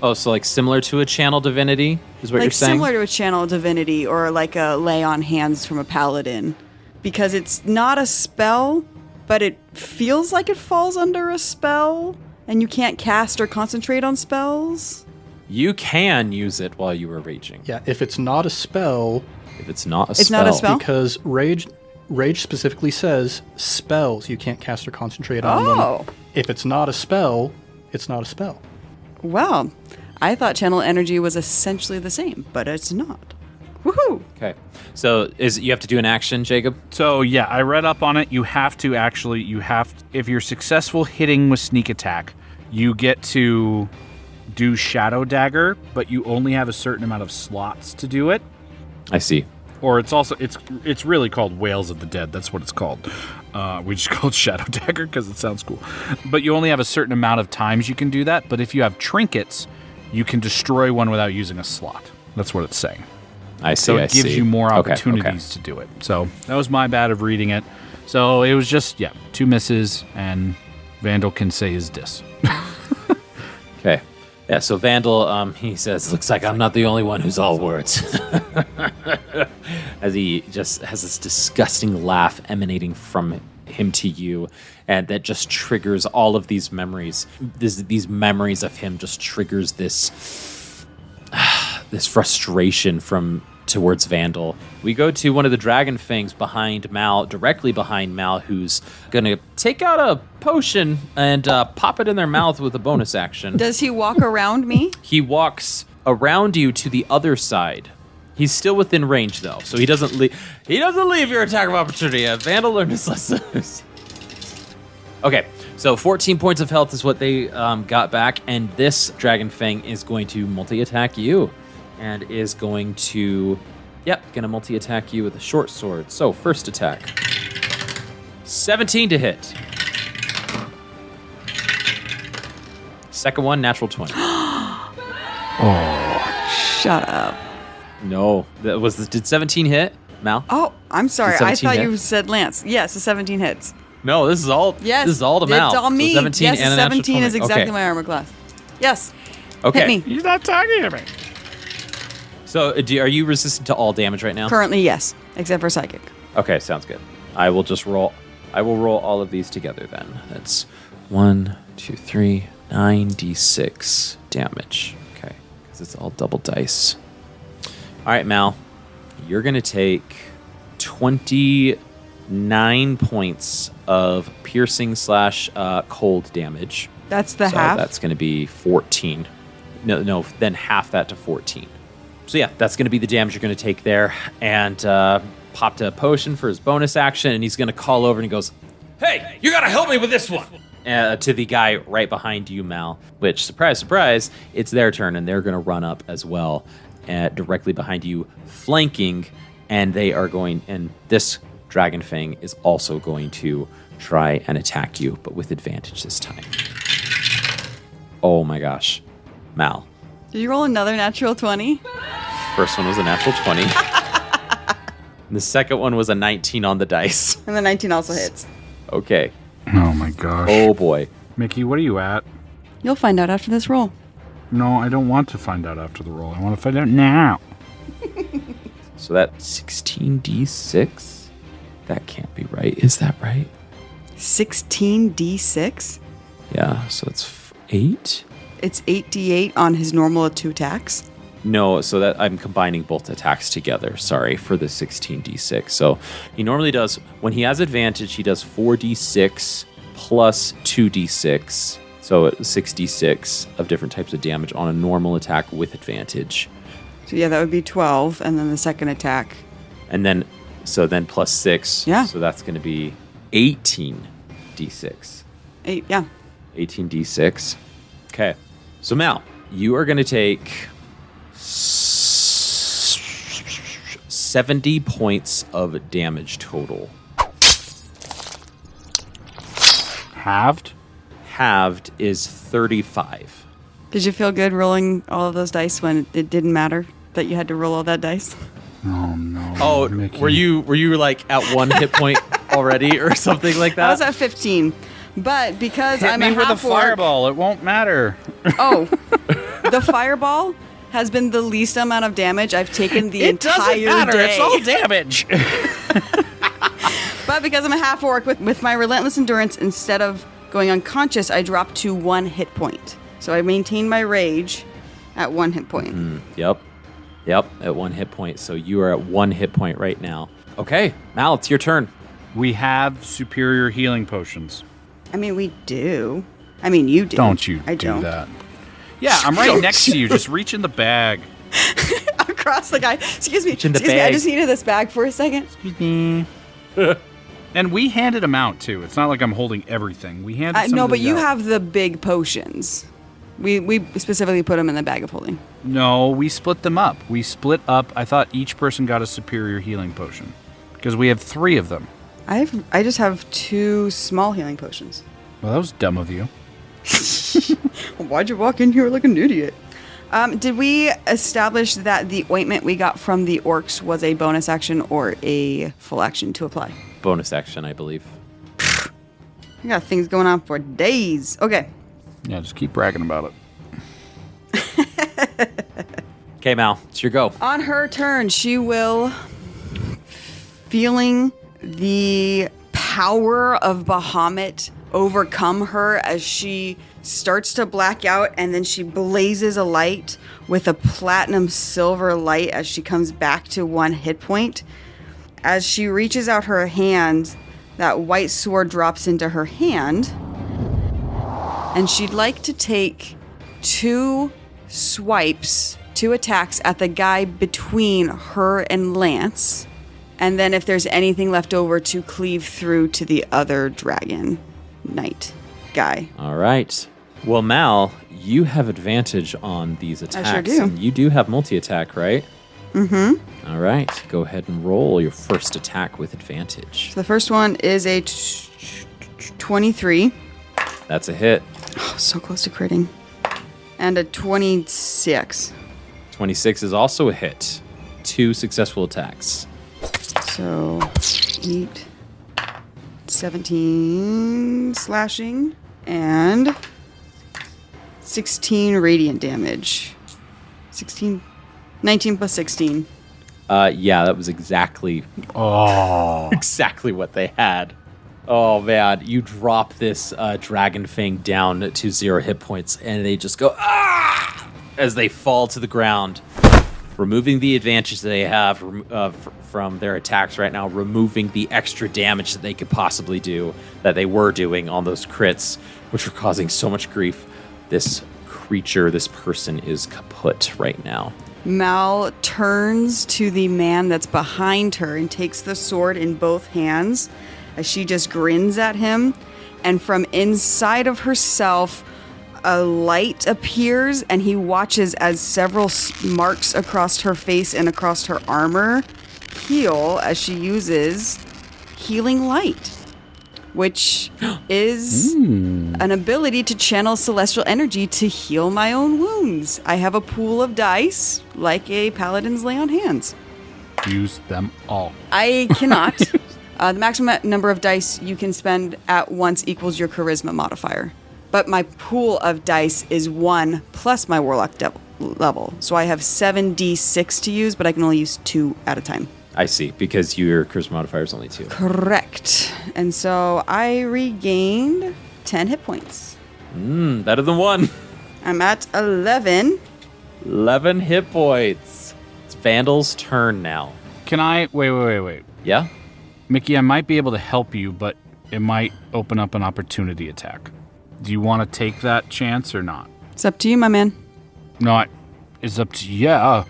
Oh, so like similar to a channel divinity is what you're saying? Like similar to a channel divinity or like a lay on hands from a paladin. Because it's not a spell, but it feels like it falls under a spell, and you can't cast or concentrate on spells. You can use it while you were raging. Yeah, if it's not a spell... If it's not a spell. It's not a spell? Because rage specifically says spells you can't cast or concentrate on them. If it's not a spell, it's not a spell. Well, I thought channel energy was essentially the same, but it's not. Woohoo! Okay. So you have to do an action, Jacob? So yeah, I read up on it. You have to if you're successful hitting with sneak attack, you get to do Shadow Dagger, but you only have a certain amount of slots to do it. I see. Or it's really called Whales of the Dead. That's what it's called. We just call it Shadow Dagger because it sounds cool. But you only have a certain amount of times you can do that. But if you have trinkets, you can destroy one without using a slot. That's what it's saying. I see. So it gives you more opportunities to do it. So that was my bad of reading it. So it was just, 2 misses, and Vandal can say his diss. Okay. Yeah, so Vandal, he says, looks like I'm not the only one who's all words. As he just has this disgusting laugh emanating from him to you, and that just triggers all of these memories. These memories of him just triggers this frustration towards Vandal. We go to one of the dragon fangs behind Mal, directly behind Mal, who's gonna take out a potion and pop it in their mouth with a bonus action. Does he walk around me? He walks around you to the other side. He's still within range, though, so he doesn't leave. He doesn't leave your attack of opportunity. Vandal learned his lessons. Okay, so 14 points of health is what they got back, and this dragon fang is going to multi-attack you. And is going to, gonna multi-attack you with a short sword. So, first attack. 17 to hit. Second one, natural 20. Shut up. No. Did 17 hit, Mal? Oh, I'm sorry. Did I 17 thought hit? you said Lance. Yes, the 17 hits. No, this is all Yes. to Mal. It's all me. So 17 yes, and a 17 natural is 20. exactly Okay. my armor class. Yes. Okay. Hit me. He's not talking to me. So, are you resistant to all damage right now? Currently, yes, except for psychic. Okay, sounds good. I will roll all of these together then. That's 1, 2, 3, 9d6 damage. Okay, because it's all double dice. All right, Mal, you're going to take 29 points of piercing / cold damage. That's the So half. that's going to be 14. No, then half that to 14. So yeah, that's going to be the damage you're going to take there. And popped a potion for his bonus action, and he's going to call over and he goes, "Hey, you got to help me with this one!" To the guy right behind you, Mal. Which, surprise, surprise, it's their turn, and they're going to run up as well, directly behind you, flanking. And they are going, and this Dragon Fang is also going to try and attack you, but with advantage this time. Oh my gosh. Mal. Did you roll another natural 20? First one was a natural 20. And the second one was a 19 on the dice. And the 19 also hits. Okay. Oh my gosh. Oh boy. Mickey, what are you at? You'll find out after this roll. No, I don't want to find out after the roll. I want to find out now. So that's 16d6? That can't be right. Is that right? 16d6? Yeah, so it's 8? It's 8d8 on his normal 2 attacks. No, so that I'm combining both attacks together. Sorry for the 16d6. So he normally does, when he has advantage, he does 4d6 plus 2d6. So 6d6 of different types of damage on a normal attack with advantage. So yeah, that would be 12, and then the second attack. And then, so then plus 6. Yeah. So that's going to be 18d6. 8, yeah. 18d6. Okay. So Mal, you are going to take 70 points of damage total. Halved? Halved is 35. Did you feel good rolling all of those dice when it didn't matter that you had to roll all that dice? Oh no. Oh, Mickey. were you like at 1 hit point already or something like that? I was at 15. But because Hit I'm me a with a half orc, fireball. It won't matter. Oh, the fireball has been the least amount of damage I've taken the It entire doesn't matter. day. It's all damage. But because I'm a half orc with my relentless endurance, instead of going unconscious, I drop to 1 hit point. So I maintain my rage at 1 hit point. Yep, at 1 hit point. So you are at 1 hit point right now. Okay, Mal, it's your turn. We have superior healing potions. I mean, we do. I mean, you do. Don't you I do don't. that. Yeah, I'm right next to you. Just reach in the bag. Across the guy. Excuse me. in the Excuse me. I bag. just needed this bag for a second. Excuse me. And we handed them out, too. It's not like I'm holding everything. We handed some No, of but these you out. have the big potions. We specifically put them in the bag of holding. No, we split them up. We split up. I thought each person got a superior healing potion. Because we have 3 of them. I just have 2 small healing potions. Well, that was dumb of you. Why'd you walk in here like an idiot? Did we establish that the ointment we got from the orcs was a bonus action or a full action to apply? Bonus action, I believe. I got things going on for days. Okay. Yeah, just keep bragging about it. Okay, Mal, it's your go. On her turn, she will, feeling the power of Bahamut overcome her as she starts to black out, and then she blazes a light with a platinum silver light as she comes back to 1 hit point. As she reaches out her hand, that white sword drops into her hand, and she'd like to take 2 swipes, 2 attacks at the guy between her and Lance, and then if there's anything left over, to cleave through to the other dragon knight guy. All right. Well, Mal, you have advantage on these attacks. sure do. And you do have multi-attack, right? Mm-hmm. All right. Go ahead and roll your first attack with advantage. So the first one is a 23. That's a hit. Oh, so close to critting. And a 26. 26 is also a hit. 2 successful attacks. So 8, 17 slashing, and 16 radiant damage. 19 plus 16. Yeah, that was exactly exactly what they had. Oh man, you drop this dragon fang down to 0 hit points, and they just go as they fall to the ground, removing the advantage that they have from their attacks right now, removing the extra damage that they could possibly do, that they were doing on those crits, which were causing so much grief. This creature, this person is kaput right now. Mal turns to the man that's behind her and takes the sword in both hands as she just grins at him. And from inside of herself, a light appears, and he watches as several marks across her face and across her armor heal as she uses Healing Light, which is an ability to channel celestial energy to heal my own wounds. I have a pool of dice, like a paladin's lay on hands. Use them all. I cannot. The maximum number of dice you can spend at once equals your charisma modifier. But my pool of dice is 1 plus my warlock level. So I have 7d6 to use, but I can only use 2 at a time. I see, because your charisma modifier is only 2. Correct. And so I regained 10 hit points. Better than 1. I'm at 11. 11 hit points. It's Vandal's turn now. Can I... Wait. Yeah? Mickey, I might be able to help you, but it might open up an opportunity attack. Do you want to take that chance or not? It's up to you, my man. No, it's up to you. Yeah.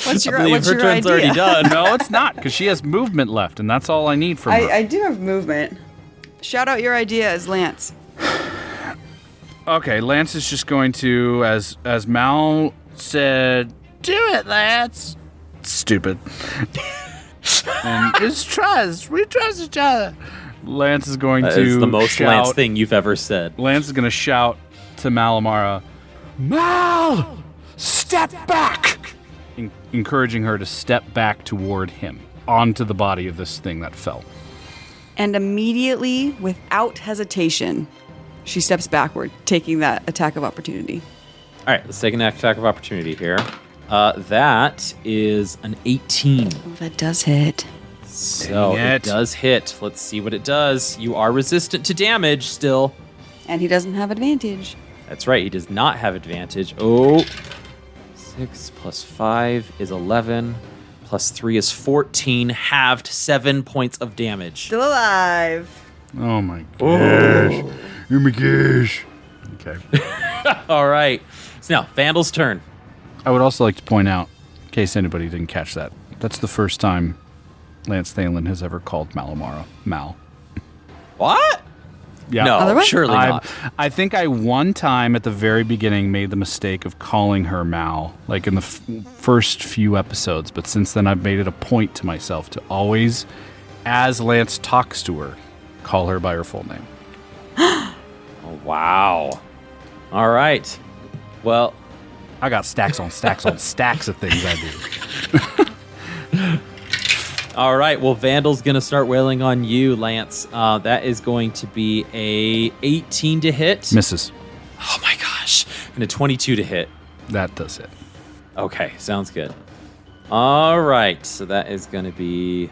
What's your her turn's idea? already done. No, it's not, because she has movement left, and that's all I need from her. I do have movement. Shout out your idea as Lance. Okay, Lance is just going to, as Mal said, do it, Lance. Stupid. And just trust. We trust each other. Lance is going That to is the most shout, Lance thing you've ever said. Lance is going to shout to Malamara, Mal, step back! Encouraging her to step back toward him, onto the body of this thing that fell. And immediately, without hesitation, she steps backward, taking that attack of opportunity. All right, let's take an attack of opportunity here. That is an 18. Oh, that does hit. So Dang it it. does hit. Let's see what it does. You are resistant to damage still. And he doesn't have advantage. That's right, he does not have advantage. Oh, 6 plus 5 is 11. Plus 3 is 14. Halved 7 points of damage. Still alive. Oh my gosh. Oh my gosh. Okay. All right. So now, Vandal's turn. I would also like to point out, in case anybody didn't catch that, that's the first time Lance Thalen has ever called Malamara Mal. What? Yeah. No, Otherwise? surely not. I think I one time at the very beginning made the mistake of calling her Mal, like in the first few episodes, but since then I've made it a point to myself to always, as Lance talks to her, call her by her full name. Oh, wow. All right. Well, I got stacks on stacks on stacks of things I do. all right. Well, Vandal's going to start wailing on you, Lance. That is going to be a 18 to hit. Misses. Oh, my gosh. And a 22 to hit. That does it. Okay, sounds good. All right. So that is going to be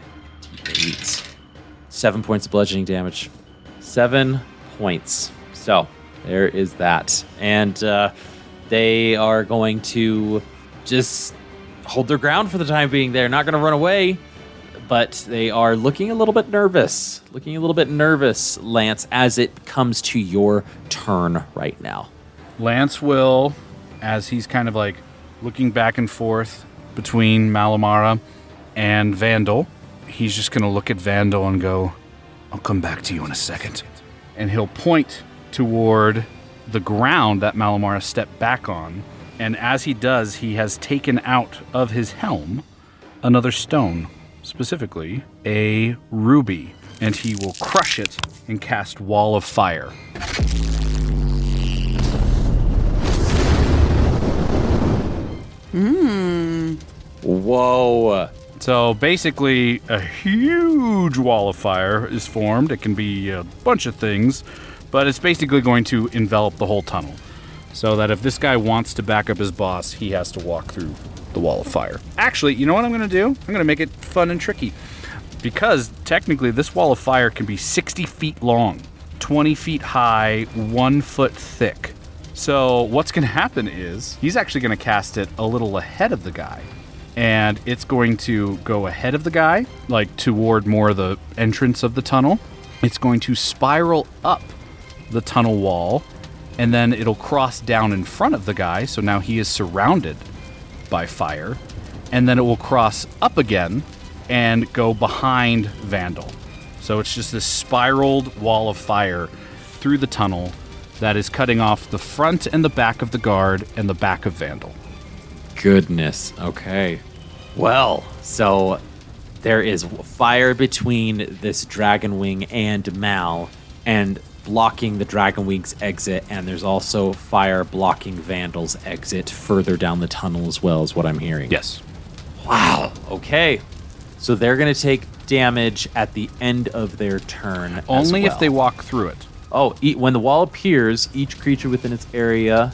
8. 7 points of bludgeoning damage. 7 points. So there is that. And they are going to just hold their ground for the time being. They're not going to run away, but they are looking a little bit nervous. Lance, as it comes to your turn right now. Lance will, as he's kind of like looking back and forth between Malamara and Vandal, he's just going to look at Vandal and go, I'll come back to you in a second. And he'll point toward the ground that Malamara stepped back on. And as he does, he has taken out of his helm another stone, specifically a ruby. And he will crush it and cast Wall of Fire. Whoa. So basically, a huge wall of fire is formed. It can be a bunch of things, But it's basically going to envelop the whole tunnel. So that if this guy wants to back up his boss, he has to walk through the wall of fire. Actually, you know what I'm going to do? I'm going to make it fun and tricky. Because technically this wall of fire can be 60 feet long, 20 feet high, 1 foot thick. So what's going to happen is he's actually going to cast it a little ahead of the guy. And it's going to go ahead of the guy, like toward more of the entrance of the tunnel. It's going to spiral up the tunnel wall, and then it'll cross down in front of the guy, so now he is surrounded by fire, and then it will cross up again and go behind Vandal. So it's just this spiraled wall of fire through the tunnel that is cutting off the front and the back of the guard and the back of Vandal. Goodness. Okay. Well, so there is fire between this Dragon Wing and Mal, and blocking the Dragon Wing's exit, and there's also fire blocking Vandal's exit further down the tunnel as well, is what I'm hearing. Yes. Wow. Okay. So they're going to take damage at the end of their turn. Only as well. if they walk through it. Oh, when the wall appears, each creature within its area.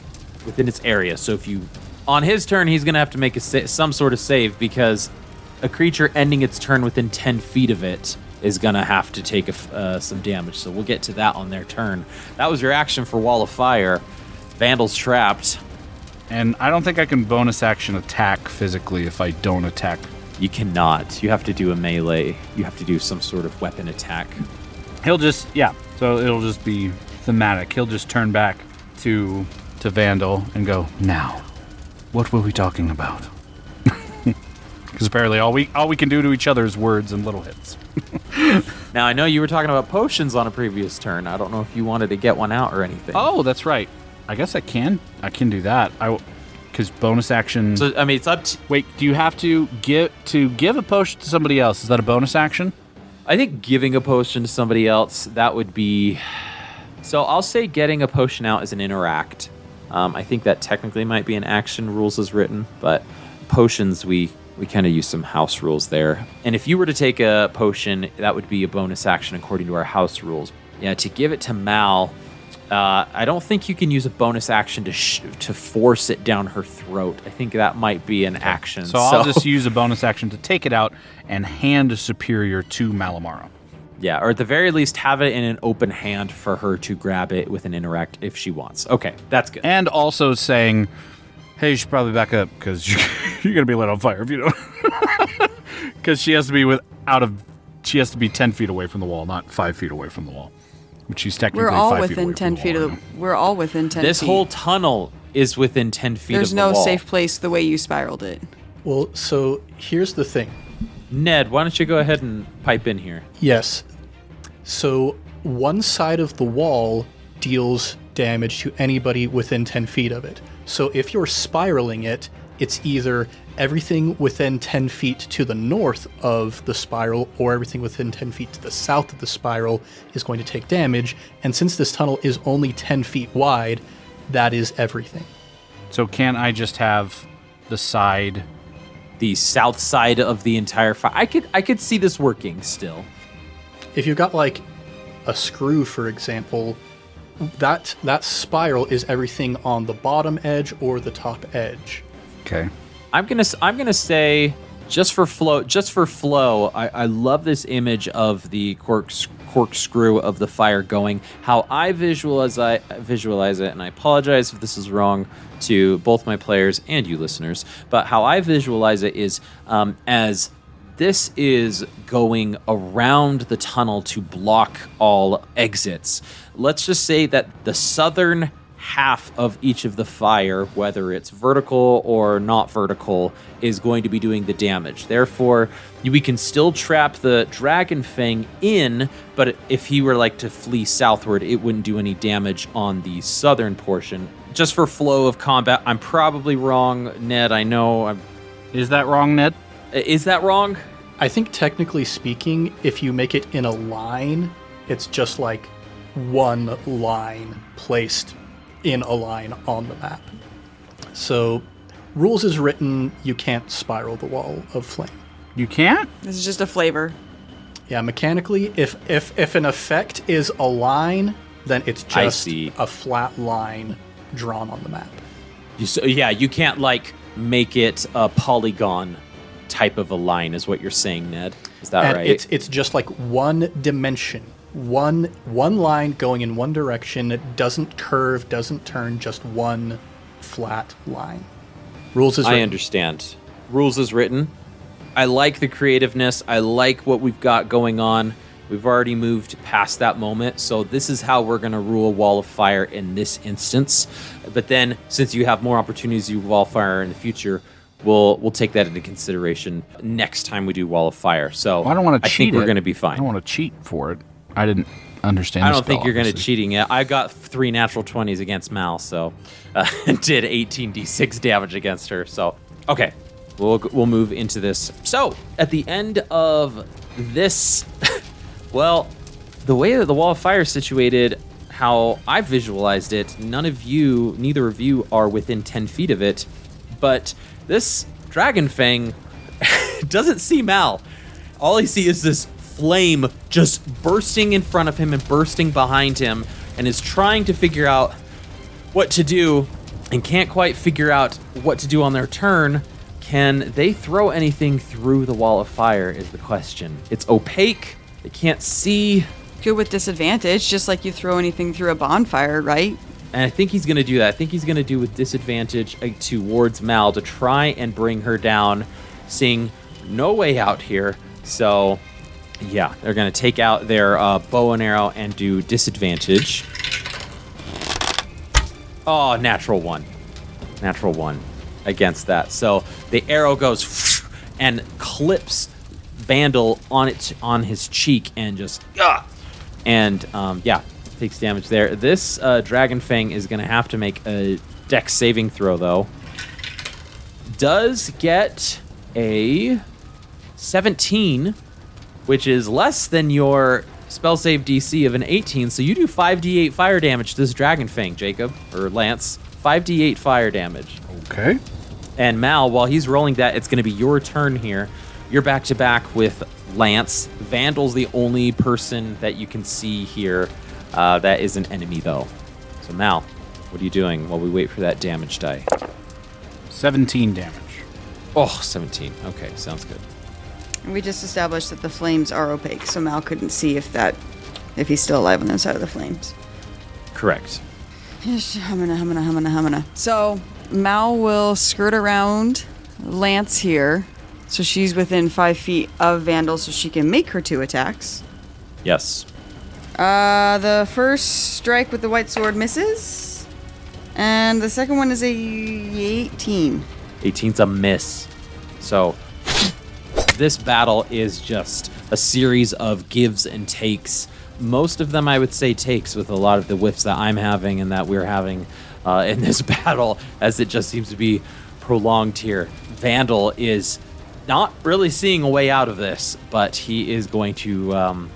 So if you, on his turn, he's going to have to make some sort of save, because a creature ending its turn within 10 feet of it is going to have to take some damage. So we'll get to that on their turn. That was your action for Wall of Fire. Vandal's trapped. And I don't think I can bonus action attack physically if I don't attack. You cannot. You have to do a melee. You have to do some sort of weapon attack. He'll just, so it'll just be thematic. He'll just turn back to Vandal and go, now, what were we talking about? Because apparently all we can do to each other is words and little hits. Now, I know you were talking about potions on a previous turn. I don't know if you wanted to get one out or anything. Oh, that's right. I guess I can do that. Because bonus action. So, I mean, it's up to... Wait, do you have to give a potion to somebody else? Is that a bonus action? I think giving a potion to somebody else, that would be... So I'll say getting a potion out is an interact. I think that technically might be an action, rules as written, but potions, we kind of use some house rules there. And if you were to take a potion, that would be a bonus action according to our house rules. Yeah, to give it to Mal, I don't think you can use a bonus action to force it down her throat. I think that might be an action. So I'll just use a bonus action to take it out and hand a superior to Malamara. Yeah, or at the very least, have it in an open hand for her to grab it with an interact if she wants. Okay, that's good. And also saying, hey, you should probably back up because you're going to be lit on fire if you don't. Because she has to be 10 feet away from the wall, not 5 feet away from the wall. Which she's technically 5 feet away from the wall. We're all within 10 feet. This whole tunnel is within 10 feet There's of the wall. no safe place the way you spiraled it. Well, so here's the thing. Ned, why don't you go ahead and pipe in here? Yes. So one side of the wall deals damage to anybody within 10 feet of it. So if you're spiraling it, it's either everything within 10 feet to the north of the spiral or everything within 10 feet to the south of the spiral is going to take damage. And since this tunnel is only 10 feet wide, that is everything. So can't I just have the side... The south side of the entire fire. I could see this working still. If you've got like a screw, for example, that spiral is everything on the bottom edge or the top edge. Okay. I'm gonna say just for flow. I love this image of the corkscrew of the fire going. How I visualize it, and I apologize if this is wrong to both my players and you listeners, but how I visualize it is as this is going around the tunnel to block all exits. Let's just say that the southern half of each of the fire, whether it's vertical or not vertical, is going to be doing the damage. Therefore, we can still trap the Dragon Fang in, but if he were like to flee southward, it wouldn't do any damage on the southern portion. Just for flow of combat, I'm probably wrong, Ned. I know. Is that wrong, Ned? Is that wrong? I think technically speaking, if you make it in a line, it's just like one line placed in a line on the map. So, rules is written, you can't spiral the wall of flame. You can't? This is just a flavor. Yeah, mechanically, if an effect is a line, then it's I just see. a flat line drawn on the map. You can't like make it a polygon type of a line, is what you're saying, Ned. Is that And right? it's just like one dimension, one line going in one direction. It doesn't curve, doesn't turn, just one flat line. Rules is I written. understand. Rules is written. I like the creativeness. I like what we've got going on. We've already moved past that moment, so this is how we're going to rule Wall of Fire in this instance. But then, since you have more opportunities to use Wall of Fire in the future, we'll take that into consideration next time we do Wall of Fire. So I don't want to cheat. I think we're it. going to be I fine. don't want to cheat for it. I didn't understand. I the don't think spell, you're going to obviously. cheating it. I got 3 natural 20s against Mal, so did 18d6 damage against her. So okay, we'll move into this. So at the end of this, well, the way that the Wall of Fire is situated, how I visualized it, neither of you are within 10 feet of it, but this Dragon Fang doesn't see Mal. All he sees is this flame just bursting in front of him and bursting behind him, and is trying to figure out what to do and can't quite figure out what to do on their turn. Can they throw anything through the Wall of Fire is the question. It's opaque. They can't see. Good with disadvantage, just like you throw anything through a bonfire, right? And I think he's going to do that. I think he's going to do with disadvantage towards Mal to try and bring her down, seeing no way out here. So, yeah, they're going to take out their bow and arrow and do disadvantage. Oh, natural one. Natural one against that. So the arrow goes and clips Vandal on his cheek and just takes damage there. This Dragon Fang is going to have to make a Dex saving throw, though. Does get a 17, which is less than your spell save DC of an 18. So you do 5d8 fire damage to this Dragon Fang, Jacob, or Lance. 5d8 fire damage. Okay. And Mal, while he's rolling that, it's going to be your turn here. You're back to back with Lance. Vandal's the only person that you can see here that is an enemy, though. So Mal, what are you doing while we wait for that damage die? 17 damage. Oh, 17. Okay, sounds good. We just established that the flames are opaque, so Mal couldn't see if he's still alive on the side of the flames. Correct. Humana. So Mal will skirt around Lance here, so she's within 5 feet of Vandal, so she can make her 2 attacks. Yes. The first strike with the white sword misses, and the second one is a 18. 18's a miss. So this battle is just a series of gives and takes. Most of them, I would say, takes with a lot of the whiffs that I'm having and that we're having in this battle, as it just seems to be prolonged here. Vandal is not really seeing a way out of this, but he is going to...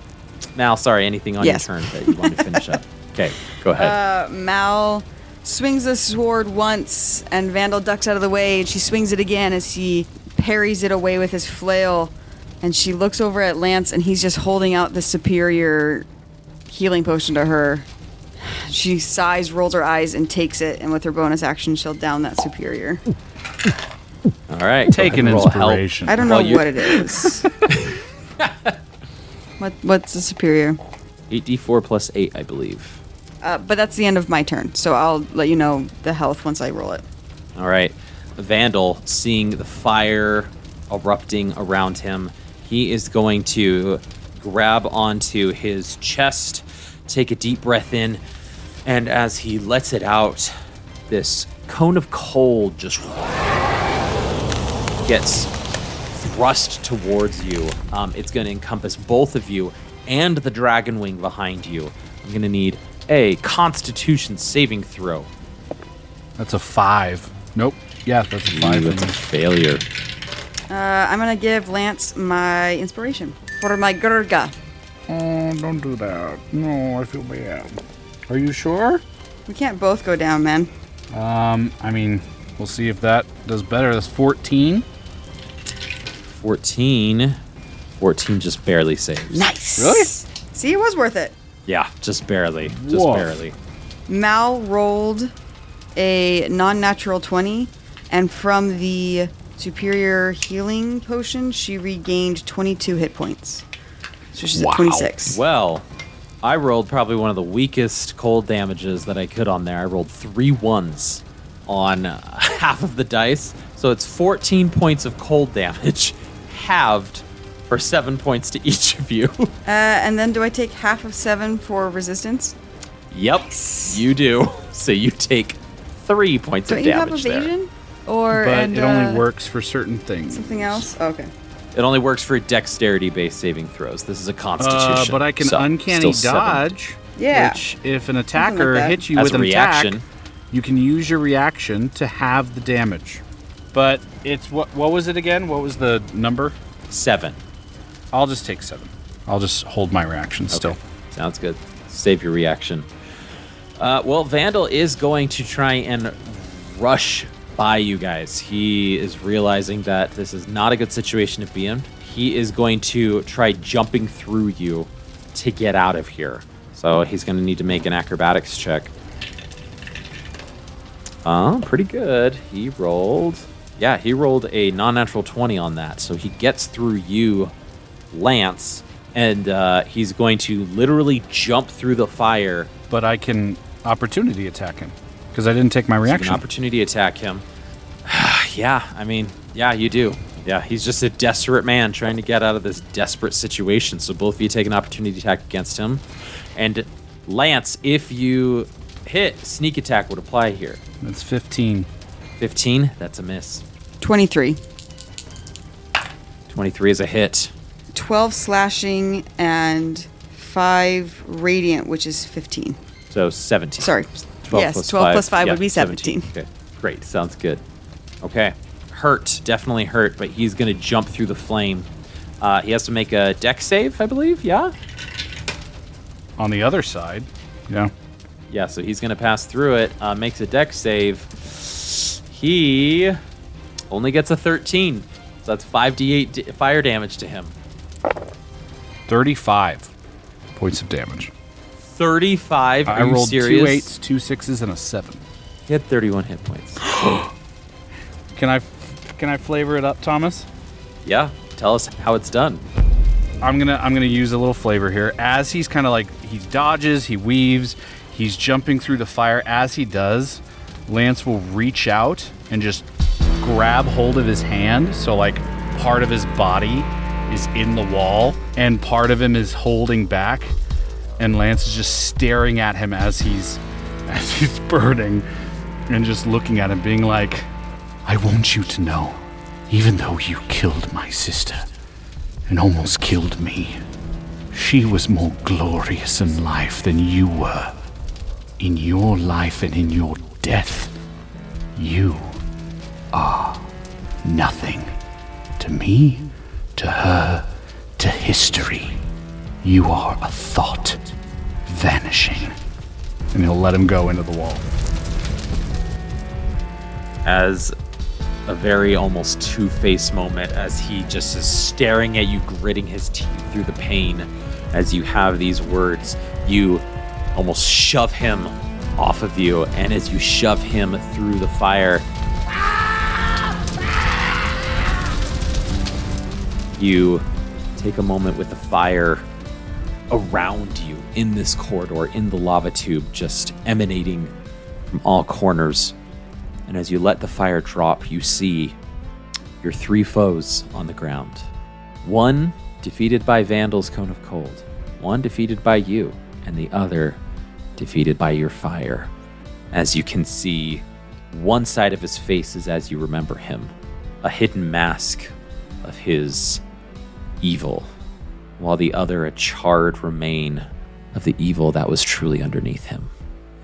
Mal, sorry, anything on your turn that you want to finish up? Okay, go ahead. Mal swings the sword once, and Vandal ducks out of the way, and she swings it again as he parries it away with his flail. And she looks over at Lance, and he's just holding out the superior healing potion to her. She sighs, rolls her eyes, and takes it, and with her bonus action, she'll down that superior. All right. Take an inspiration. I don't know what it is. What's the superior? 8d4 plus 8, I believe. But that's the end of my turn, so I'll let you know the health once I roll it. All right. Vandal, seeing the fire erupting around him, he is going to grab onto his chest, take a deep breath in, and as he lets it out, this cone of cold just gets thrust towards you. It's going to encompass both of you and the dragon wing behind you. I'm going to need a Constitution saving throw. That's a 5. Nope. Yeah, that's a 5. That's a failure. I'm going to give Lance my inspiration for my Gurga. Oh, don't do that. No, I feel bad. Are you sure? We can't both go down, man. I mean, we'll see if that does better. That's 14. 14 just barely saves. Nice. Really? See, it was worth it. Yeah, just barely. Just Woof. barely. Mal rolled a non-natural 20, and from the superior healing potion, she regained 22 hit points. So she's at 26. Well, I rolled probably one of the weakest cold damages that I could on there. I rolled 3 1s on half of the dice. So it's 14 points of cold damage, halved for 7 points to each of you. And then do I take half of 7 for resistance? Yep, you do. So you take 3 points Don't of you have damage evasion? Or But and, it only works for certain things. something else? Oh, okay. there. It only works for dexterity-based saving throws. This is a constitution. But I can so uncanny still 7. dodge. Yeah. Which, if an attacker that. hits you As with a an reaction. attack, you can use your reaction to have the damage. But it's what was it again? What was the number? 7. I'll just take 7. I'll just hold my reaction still. Okay. Sounds good. Save your reaction. Well, Vandal is going to try and rush by you guys. He is realizing that this is not a good situation to be in. He is going to try jumping through you to get out of here. So he's going to need to make an acrobatics check. Pretty good. He rolled a non-natural 20 on that. So he gets through you, Lance, and he's going to literally jump through the fire. But I can opportunity attack him because I didn't take my You reaction. can opportunity attack him. Yeah, you do. Yeah, he's just a desperate man trying to get out of this desperate situation. So both of you take an opportunity attack against him. And Lance, if you hit, sneak attack would apply here. That's 15. 15, that's a miss. 23. 23 is a hit. 12 slashing and 5 radiant, which is 15. So 17. Sorry. 12 yes, plus 12 5. plus 5 Yeah, would be 17. Okay, great. Sounds good. Okay. Hurt. Definitely hurt, but he's going to jump through the flame. He has to make a dex save, I believe. Yeah? On the other side, yeah. Yeah, so he's going to pass through it. Makes a dex save. He only gets a 13. So that's 5d8 fire damage to him. 35 points of damage. 35? I Are you rolled serious? 2 8s, 2 6s, and a 7. He had 31 hit points. Can I flavor it up, Thomas? Yeah, tell us how it's done. I'm gonna use a little flavor here. As he's kind of like he dodges, he weaves, he's jumping through the fire. As he does, Lance will reach out and just grab hold of his hand. So like part of his body is in the wall and part of him is holding back. And Lance is just staring at him as he's burning and just looking at him, being like, I want you to know, even though you killed my sister and almost killed me, she was more glorious in life than you were. In your life and in your death, you are nothing. To me, to her, to history. You are a thought, vanishing. And he'll let him go into the wall. As a very almost two-faced moment, as he just is staring at you, gritting his teeth through the pain. As you have these words, you almost shove him off of you, and as you shove him through the fire, you take a moment with the fire around you in this corridor, in the lava tube, just emanating from all corners. And as you let the fire drop, you see your 3 foes on the ground. One defeated by Vandal's Cone of Cold, one defeated by you, and the other defeated by your fire. As you can see, one side of his face is as you remember him, a hidden mask of his evil, while the other a charred remain of the evil that was truly underneath him.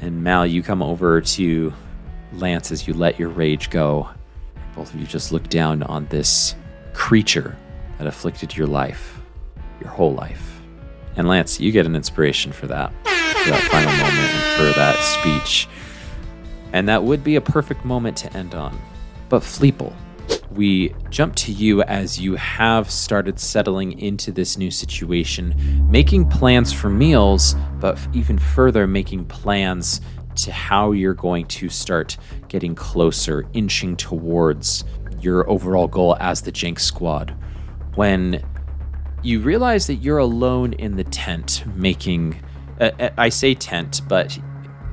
And Mal, you come over to Lance as you let your rage go. Both of you just look down on this creature that afflicted your life, your whole life. And Lance, you get an inspiration for that final moment and for that speech. And that would be a perfect moment to end on. But Fleeple, we jump to you as you have started settling into this new situation, making plans for meals, but even further making plans to how you're going to start getting closer, inching towards your overall goal as the Jinx Squad. When you realize that you're alone in the tent making, I say tent, but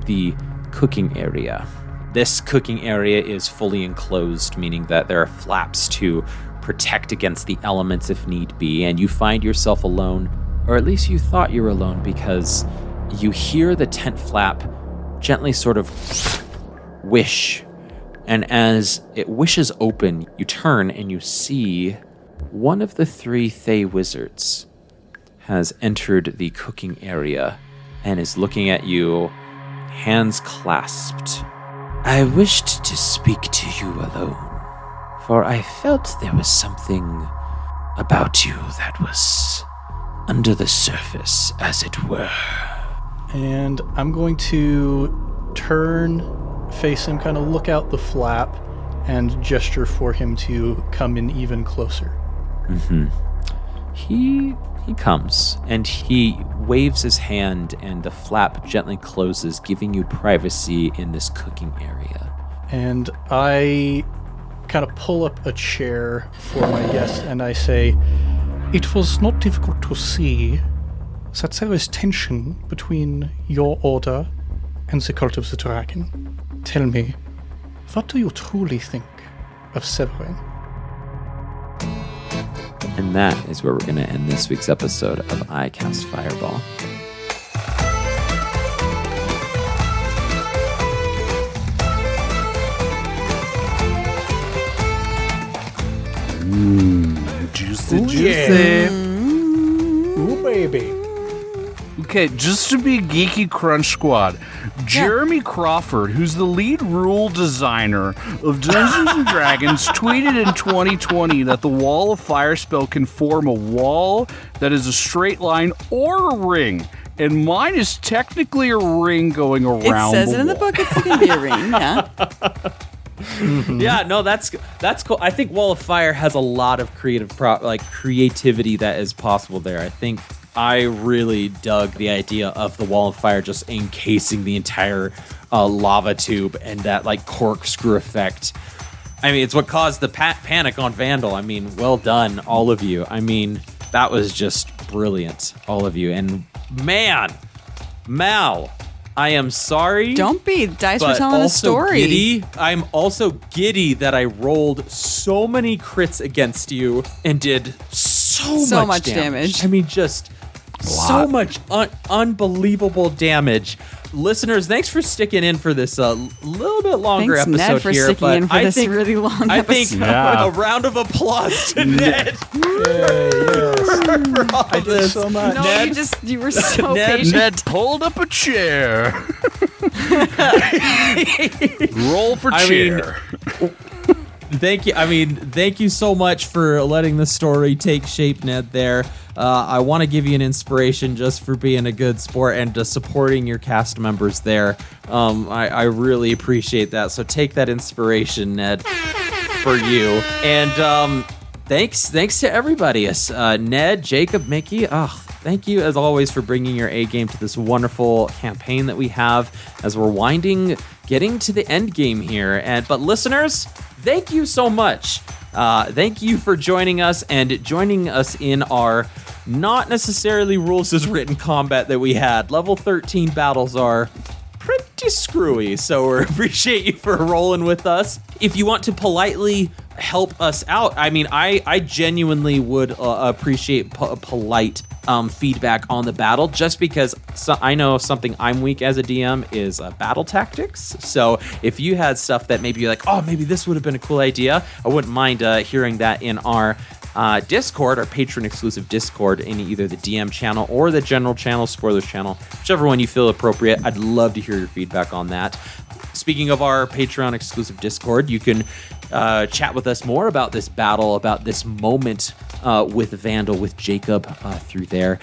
the cooking area. This cooking area is fully enclosed, meaning that there are flaps to protect against the elements if need be, and you find yourself alone, or at least you thought you were alone, because you hear the tent flap gently sort of wish, and as it wishes open, you turn and you see one of the 3 Thay wizards has entered the cooking area and is looking at you, hands clasped. I wished to speak to you alone, for I felt there was something about you that was under the surface, as it were. And I'm going to turn, face him, kind of look out the flap, and gesture for him to come in even closer. He comes, and he waves his hand, and the flap gently closes, giving you privacy in this cooking area. And I kind of pull up a chair for my guest, and I say, it was not difficult to see that there is tension between your order and the cult of the dragon. Tell me, what do you truly think of Severin? And that is where we're going to end this week's episode of I Cast Fireball. Juicy. Ooh, baby. Okay, just to be Geeky Crunch Squad, Jeremy Crawford, who's the lead rule designer of Dungeons & Dragons, tweeted in 2020 that the Wall of Fire spell can form a wall that is a straight line or a ring. And mine is technically a ring going around. It says it in the book. It's going to be a ring, yeah. Yeah, no, that's cool. I think Wall of Fire has a lot of creativity that is possible there. I think I really dug the idea of the Wall of Fire just encasing the entire lava tube and that like corkscrew effect. I mean, it's what caused the panic on Vandal. I mean, well done, all of you. I mean, that was just brilliant, all of you. And man, Mal, I am sorry. Don't be. Dice were but telling a also story. Giddy. I'm also giddy that I rolled so many crits against you and did so much damage. I mean, just so much unbelievable damage. Listeners, thanks for sticking in for this little bit longer Thanks, episode Ned, for here. sticking but in for I this think, really long I think episode. a round of applause to Ned. Yes. I did so much. No, Ned- you were so Ned- patient. Ned, hold up a chair. Roll for chair. Thank you. I mean, thank you so much for letting the story take shape, Ned, there. I want to give you an inspiration just for being a good sport and just supporting your cast members there. I really appreciate that. So take that inspiration, Ned, for you. And thanks to everybody. Ned, Jacob, Mickey, thank you as always for bringing your A game to this wonderful campaign that we have as we're getting to the end game here. But listeners, thank you so much. Thank you for joining us in our not necessarily rules as written combat that we had. Level 13 battles are pretty screwy, so we appreciate you for rolling with us. If you want to politely help us out, I mean, I genuinely would appreciate polite feedback on the battle, just because I know something I'm weak as a DM is battle tactics. So if you had stuff that maybe you're like, oh, maybe this would have been a cool idea, I wouldn't mind hearing that in our Discord, our patron exclusive Discord, in either the DM channel or the general channel, spoilers channel, whichever one you feel appropriate. I'd love to hear your feedback on that. Speaking of our Patreon exclusive Discord, you can chat with us more about this battle, about this moment with Vandal, with Jacob through there.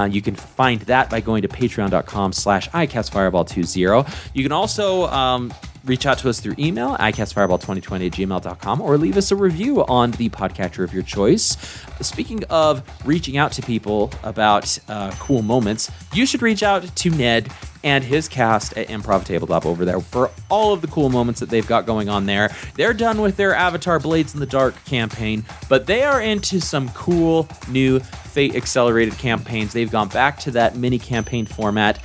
You can find that by going to patreon.com/icastfireball20. You can also reach out to us through email, icastfireball2020@gmail.com, or leave us a review on the podcatcher of your choice. Speaking of reaching out to people about cool moments, you should reach out to Ned and his cast at Improv Tabletop over there for all of the cool moments that they've got going on there. They're done with their Avatar Blades in the Dark campaign, but they are into some cool new Fate Accelerated campaigns. They've gone back to that mini campaign format.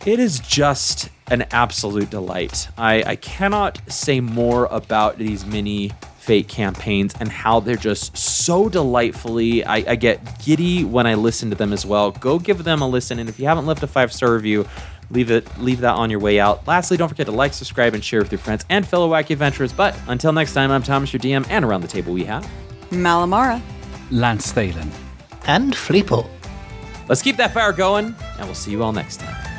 It is just an absolute delight. I cannot say more about these mini Fate campaigns and how they're just so delightfully. I get giddy when I listen to them as well. Go give them a listen, and if you haven't left a 5-star review, leave that on your way out. Lastly, don't forget to like, subscribe, and share with your friends and fellow wacky adventurers. But until next time, I'm Thomas, your DM, and around the table we have Malamara. Lance Thalen. And Fleeple. Let's keep that fire going, and we'll see you all next time.